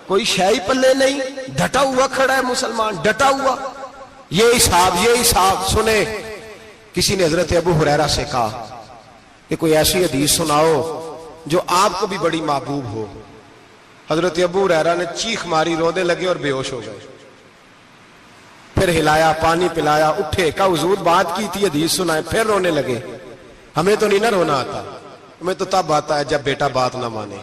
کوئی شے پلے نہیں، ڈٹا ہوا کھڑا ہے مسلمان، ڈٹا ہوا، یہ حساب سنے۔ کسی نے حضرت ابو ہریرہ سے کہا کہ کوئی ایسی حدیث سناؤ جو آپ کو بھی بڑی محبوب ہو۔ حضرت ابو ہریرہ نے چیخ ماری، رونے لگے اور بے ہوش ہو گئے، پھر ہلایا، پانی پلایا، اٹھے، کہا حضور بات کی تھی حدیث سنائے، پھر رونے لگے۔ ہمیں تو نہیں نہ رونا آتا، ہمیں تو تب آتا ہے جب بیٹا بات نہ مانے،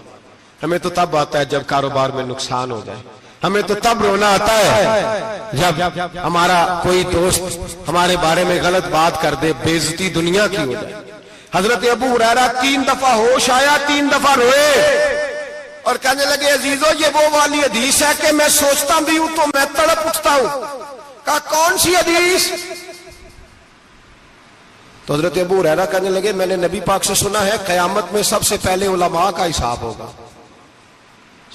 ہمیں تو تب آتا ہے جب کاروبار میں نقصان ہو جائے، ہمیں تو تب رونا آتا ہے جب ہمارا کوئی دوست ہمارے بارے میں غلط بات کر دے، بے عزتی دنیا کی ہو جائے۔ حضرت ابو ہریرہ 3 دفعہ ہوش آیا، 3 دفعہ روئے اور کہنے لگے عزیزو یہ وہ والی حدیث ہے کہ میں سوچتا بھی ہوں تو میں تڑپ اٹھتا ہوں۔ کہا کون سی حدیث؟ تو حضرت ابو ہریرہ کہنے لگے میں نے نبی پاک سے سنا ہے قیامت میں سب سے پہلے علماء کا حساب ہوگا،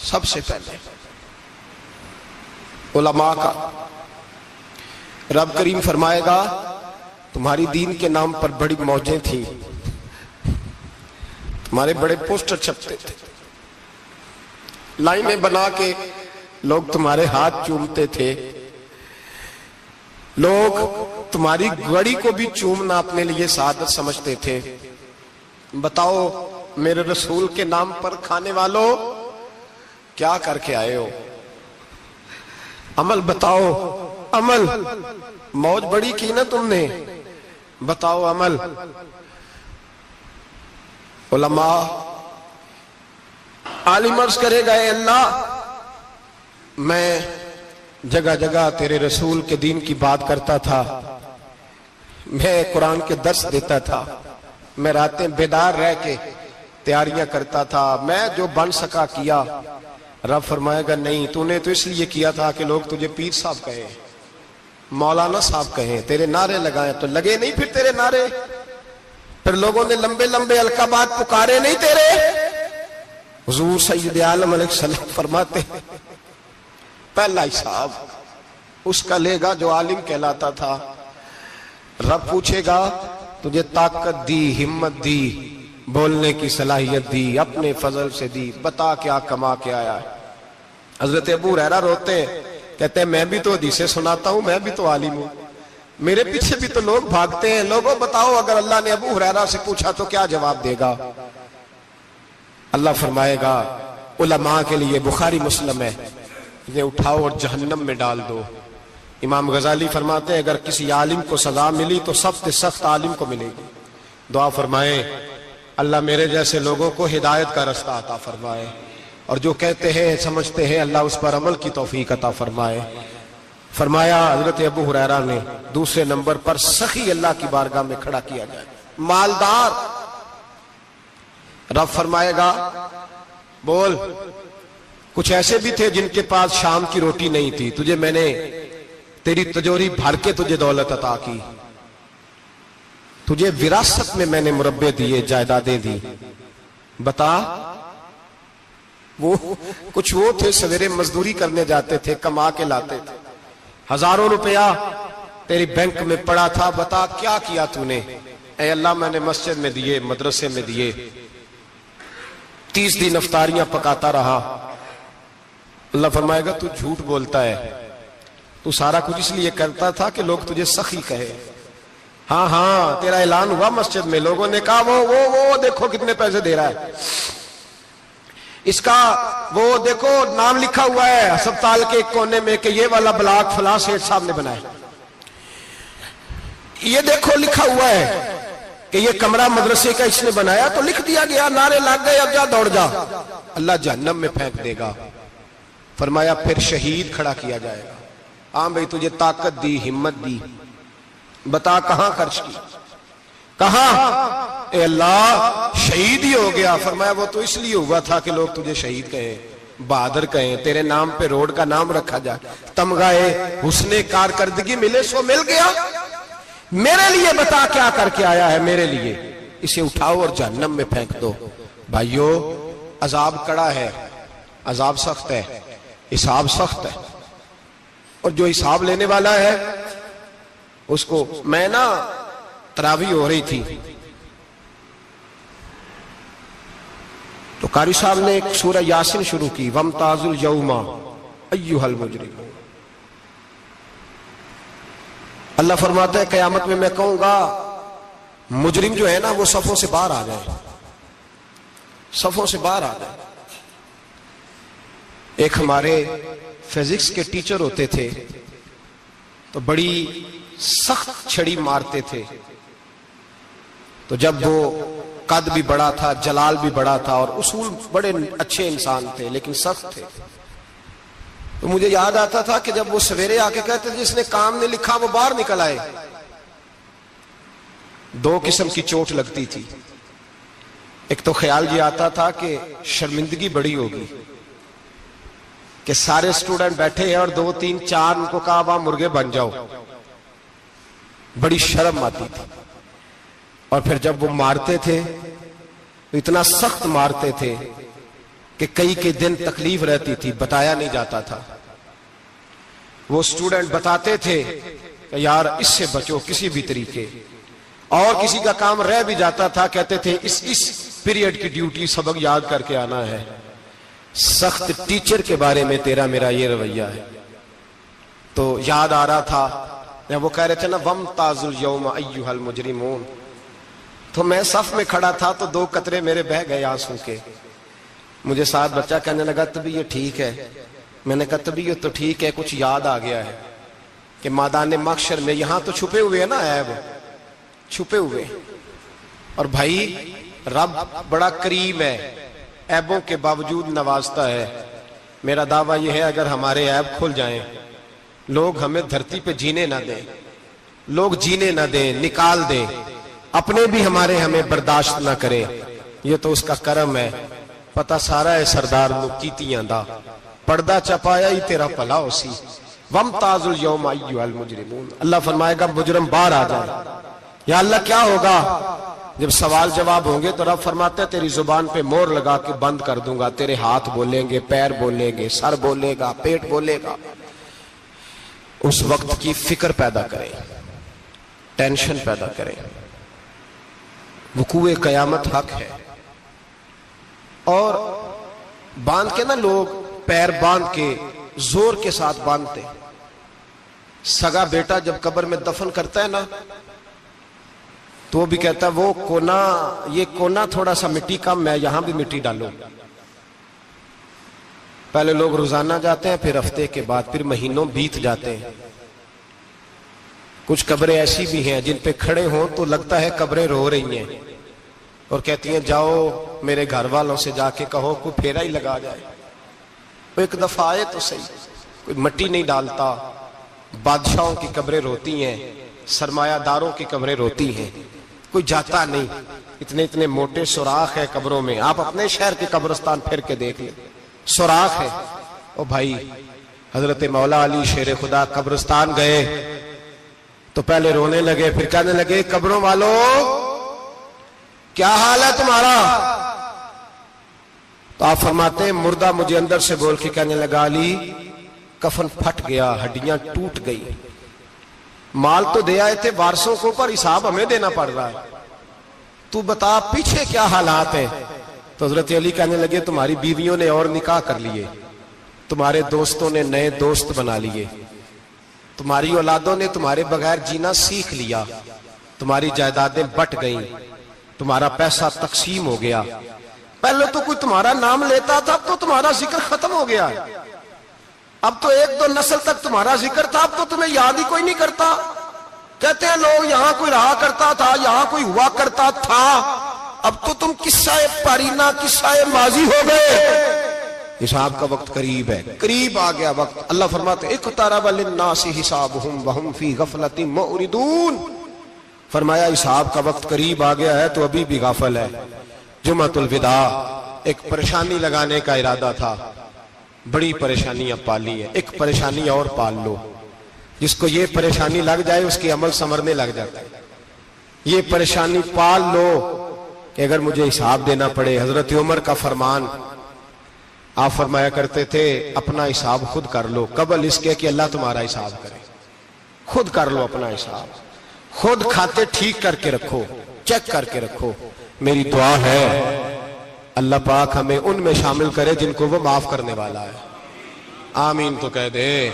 سب سے پہلے علماء کا۔ رب کریم فرمائے گا تمہاری دین کے نام پر بڑی موجیں تھیں، تمہارے بڑے پوسٹر چھپتے تھے، لائنیں بنا کے لوگ تمہارے ہاتھ چومتے تھے، لوگ تمہاری گڑی کو بھی چومنا اپنے لیے سعادت سمجھتے تھے۔ بتاؤ میرے رسول کے نام پر کھانے والوں کیا کر کے آئے ہو؟ عمل بتاؤ، عمل، موج بڑی کی نا تم نے، بتاؤ عمل۔ علماء عالم عرض کرے گا اے اللہ میں جگہ جگہ تیرے رسول کے دین کی بات کرتا تھا، میں قرآن کے درس دیتا تھا، میں راتیں بیدار رہ کے تیاریاں کرتا تھا، میں جو بن سکا کیا۔ رب فرمائے گا نہیں، تو نے تو اس لیے کیا تھا کہ لوگ تجھے پیر صاحب کہیں، مولانا صاحب کہیں، تیرے نعرے لگائیں، تو لگے نہیں پھر تیرے نعرے، پھر لوگوں نے لمبے لمبے القابات پکارے نہیں تیرے۔ حضور سید عالم علیہ السلام فرماتے پہلا حساب اس کا لے گا جو عالم کہلاتا تھا۔ رب پوچھے گا تجھے طاقت دی، ہمت دی، بولنے کی صلاحیت دی، اپنے فضل سے دی، بتا کیا کما کے آیا ہے۔ حضرت ابو ہریرہ روتے ہیں، کہتے ہیں میں بھی تو حدیثیں سناتا ہوں، میں بھی تو عالم ہوں، میرے پیچھے بھی تو لوگ بھاگتے ہیں، لوگوں بتاؤ اگر اللہ نے ابو ہریرہ سے پوچھا تو کیا جواب دے گا؟ اللہ فرمائے گا علماء کے لیے بخاری مسلم ہے، انہیں اٹھاؤ اور جہنم میں ڈال دو۔ امام غزالی فرماتے ہیں اگر کسی عالم کو سزا ملی تو سخت سخت عالم کو ملے گی۔ دعا فرمائے اللہ میرے جیسے لوگوں کو ہدایت کا رستہ عطا فرمائے، اور جو کہتے ہیں سمجھتے ہیں اللہ اس پر عمل کی توفیق عطا فرمائے۔ فرمایا حضرت ابو ہریرہ نے دوسرے نمبر پر سخی اللہ کی بارگاہ میں کھڑا کیا جائے، مالدار۔ رب فرمائے گا بول، کچھ ایسے بھی تھے جن کے پاس شام کی روٹی نہیں تھی، تجھے میں نے تیری تجوری بھر کے تجھے دولت عطا کی، تجھے وراثت میں نے مربے دیے، جائیدادیں دی، بتا۔ وہ کچھ وہ تھے سویرے مزدوری کرنے جاتے تھے، کما کے لاتے تھے، ہزاروں روپیہ تیری بینک میں پڑا تھا، بتا کیا کیا تو نے؟ اے اللہ میں نے مسجد میں دیے، مدرسے میں دیے، 30 دن افطاریاں پکاتا رہا۔ اللہ فرمائے گا تو جھوٹ بولتا ہے، تو سارا کچھ اس لیے کرتا تھا کہ لوگ تجھے سخی کہے۔ ہاں ہاں تیرا اعلان ہوا مسجد میں، لوگوں نے کہا وہ دیکھو کتنے پیسے دے رہا ہے، اس کا وہ دیکھو نام لکھا ہوا ہے ہسپتال کے ایک کونے میں کہ یہ والا بلاک فلاں سیٹھ صاحب نے بنایا، یہ دیکھو لکھا ہوا ہے کہ یہ کمرہ مدرسے کا اس نے بنایا، تو لکھ دیا گیا، نعرے لگ گئے، اب جا دوڑ جا۔ اللہ جہنم میں پھینک دے گا۔ فرمایا پھر شہید کھڑا کیا جائے گا۔ ہاں بھئی تجھے طاقت دی، ہمت دی، بتا کہاں خرچ کی، کہاں؟ اے اللہ شہید ہی ہو گیا۔ فرمایا وہ تو اس لیے ہوا تھا کہ لوگ تجھے شہید کہیں، بہادر کہیں، تیرے نام پہ روڈ کا نام رکھا جائے، تمغہ حسن کارکردگی ملے، سو مل گیا۔ میرے لیے بتا کیا کر کے آیا ہے میرے لیے؟ اسے اٹھاؤ اور جہنم میں پھینک دو۔ بھائیو عذاب کڑا ہے، عذاب سخت ہے، حساب سخت ہے، اور جو حساب لینے والا ہے اس کو میں تراویح ہو رہی تھی تو قاری صاحب نے ایک سورہ یاسین شروع کی، وَامْتَازُوا الْيَوْمَ أَيُّهَا الْمُجْرِمُونَ۔ اللہ فرماتا ہے قیامت میں کہوں گا مجرم جو ہے نا وہ صفوں سے باہر آ جائے، صفوں سے باہر آ جائے۔ ایک ہمارے فزکس کے ٹیچر ہوتے تھے تو بڑی سخت چھڑی مارتے تھے، تو جب وہ قد بھی بڑا تھا، جلال بھی بڑا تھا، اور اصول بڑے اچھے انسان تھے لیکن سخت تھے، تو مجھے یاد آتا تھا کہ جب وہ سویرے آ کے کہتے جس نے کام نے لکھا وہ باہر نکل آئے، 2 قسم کی چوٹ لگتی تھی۔ ایک تو خیال یہ آتا تھا کہ شرمندگی بڑی ہوگی کہ سارے سٹوڈنٹ بیٹھے ہیں اور 2 3 4 ان کو کہا وہاں مرغے بن جاؤ، بڑی شرم آتی تھی۔ اور پھر جب وہ مارتے تھے تو اتنا سخت مارتے تھے کہ کئی کے دن تکلیف رہتی تھی، بتایا نہیں جاتا تھا۔ وہ سٹوڈنٹ بتاتے تھے کہ یار اس سے بچو کسی بھی طریقے، اور کسی کا کام رہ بھی جاتا تھا کہتے تھے اس پیریڈ کی ڈیوٹی سبق یاد کر کے آنا ہے۔ سخت ٹیچر کے بارے میں تیرا میرا یہ رویہ ہے۔ تو یاد آ رہا تھا جب وہ کہہ رہے تھے نا وَامْتَازُوا الْيَوْمَ أَيُّهَا الْمُجْرِمُونَ، تو میں صف میں کھڑا تھا تو 2 قطرے میرے بہہ گئے آنسو کے۔ مجھے ساتھ بچہ کہنے لگا طبیعت ٹھیک ہے، میں نے کہا طبیعت تو ٹھیک ہے، کچھ یاد آ گیا ہے کہ میدان محشر میں یہاں تو چھپے ہوئے ہیں نا عیب، چھپے ہوئے، اور بھائی رب بڑا کریم ہے، عیبوں کے باوجود نوازتا ہے۔ میرا دعویٰ یہ ہے اگر ہمارے عیب کھل جائیں، لوگ ہمیں دھرتی پہ جینے نہ دیں، لوگ جینے نہ دیں، نکال دیں، اپنے بھی ہمیں برداشت نہ کریں، یہ تو اس کا کرم ہے۔ پتہ سارا ہے سردار نو کیتیاں دا، پردہ چپایا ہی تیرا پلا ہو سی۔ وَامْتَازُوا الْيَوْمَ أَيُّهَا الْمُجْرِمُونَ۔ اللہ فرمائے گا مجرم باہر آ جائے۔ یا اللہ کیا ہوگا؟ جب سوال جواب ہوں گے تو رب فرماتا ہے تیری زبان پہ مور لگا کے بند کر دوں گا، تیرے ہاتھ بولیں گے، پیر بولیں گے، سر بولے گا، پیٹ بولے گا۔ اس وقت کی فکر پیدا کریں، ٹینشن پیدا کریں۔ وقوع قیامت حق ہے، اور باندھ کے نا لوگ پیر باندھ کے زور کے ساتھ باندھتے. سگا بیٹا جب قبر میں دفن کرتا ہے نا تو وہ بھی کہتا ہے وہ کونا، یہ کونا تھوڑا سا مٹی کم ہے، یہاں بھی مٹی ڈالو. پہلے لوگ روزانہ جاتے ہیں، پھر ہفتے کے بعد، پھر مہینوں بیت جاتے ہیں. کچھ قبریں ایسی بھی ہیں جن پہ کھڑے ہوں تو لگتا ہے قبریں رو رہی ہیں اور کہتی ہیں جاؤ میرے گھر والوں سے جا کے کہو کوئی پھیرا ہی لگا جائے. وہ ایک دفعہ آئے تو صحیح. کوئی مٹی نہیں ڈالتا. بادشاہوں کی قبریں روتی ہیں، سرمایہ داروں کی قبریں روتی ہیں، کوئی جاتا نہیں. اتنے اتنے موٹے سوراخ ہے قبروں میں. آپ اپنے شہر کے قبرستان پھر کے دیکھ لیں، سوراخ ہے. او بھائی، حضرت مولا علی شیر خدا قبرستان گئے تو پہلے رونے لگے، پھر کہنے لگے قبروں والوں کیا حال ہے تمہارا؟ تو آپ فرماتے ہیں مردہ مجھے اندر سے بول کے کہنے لگا علی کفن پھٹ گیا، ہڈیاں ٹوٹ گئی. مال تو دے آئے تھے وارثوں کو، پر حساب ہمیں دینا پڑ رہا ہے. تو بتا پیچھے کیا حالات ہیں؟ تو حضرت علی کہنے لگے تمہاری بیویوں نے اور نکاح کر لیے، تمہارے دوستوں نے نئے دوست بنا لیے، تمہاری اولادوں نے تمہارے بغیر جینا سیکھ لیا، تمہاری جائیدادیں بٹ گئیں، تمہارا پیسہ تقسیم ہو گیا. پہلے تو کوئی تمہارا نام لیتا تھا، اب تو تمہارا ذکر ختم ہو گیا. اب تو ایک دو نسل تک تمہارا ذکر تھا، اب تو تمہیں یاد ہی کوئی نہیں کرتا. کہتے ہیں لوگ یہاں کوئی رہا کرتا تھا، یہاں کوئی ہوا کرتا تھا، اب تو تم قصہ پارینہ، قصہ ماضی ہو گئے. حساب کا وقت قریب ہے، قریب آ گیا وقت. اللہ فرماتے اقترب للناس حسابهم وهم فی غفلۃ معرضون. فرمایا حساب کا وقت قریب آ گیا ہے تو ابھی بھی غافل ہے. جمعۃ الوداع ایک پریشانی لگانے کا ارادہ تھا، بڑی پریشانیاں پالی ہیں، ایک پریشانی اور پال لو. جس کو یہ پریشانی لگ جائے اس کے عمل سنورنے لگ جاتا ہے. یہ پریشانی پال لو کہ اگر مجھے حساب دینا پڑے. حضرت عمر کا فرمان، آپ فرمایا کرتے تھے اپنا حساب خود کر لو قبل اس کے کہ اللہ تمہارا حساب کرے. خود کر لو اپنا حساب، خود کھاتے ٹھیک کر کے رکھو، چیک کر کے رکھو. میری دعا ہے اللہ پاک ہمیں ان میں شامل کرے جن کو وہ معاف کرنے والا ہے. آمین تو کہہ دے.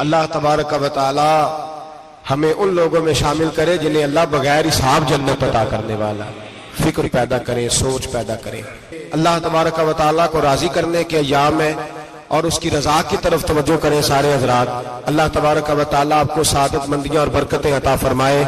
اللہ تبارک و تعالی ہمیں ان لوگوں میں شامل کرے جنہیں اللہ بغیر حساب جنت عطا کرنے والا. فکر پیدا کریں، سوچ پیدا کریں. اللہ تبارک و تعالیٰ کو راضی کرنے کے ایام ہے اور اس کی رضا کی طرف توجہ کریں سارے حضرات. اللہ تبارک و تعالیٰ آپ کو سعادت مندیاں اور برکتیں عطا فرمائے.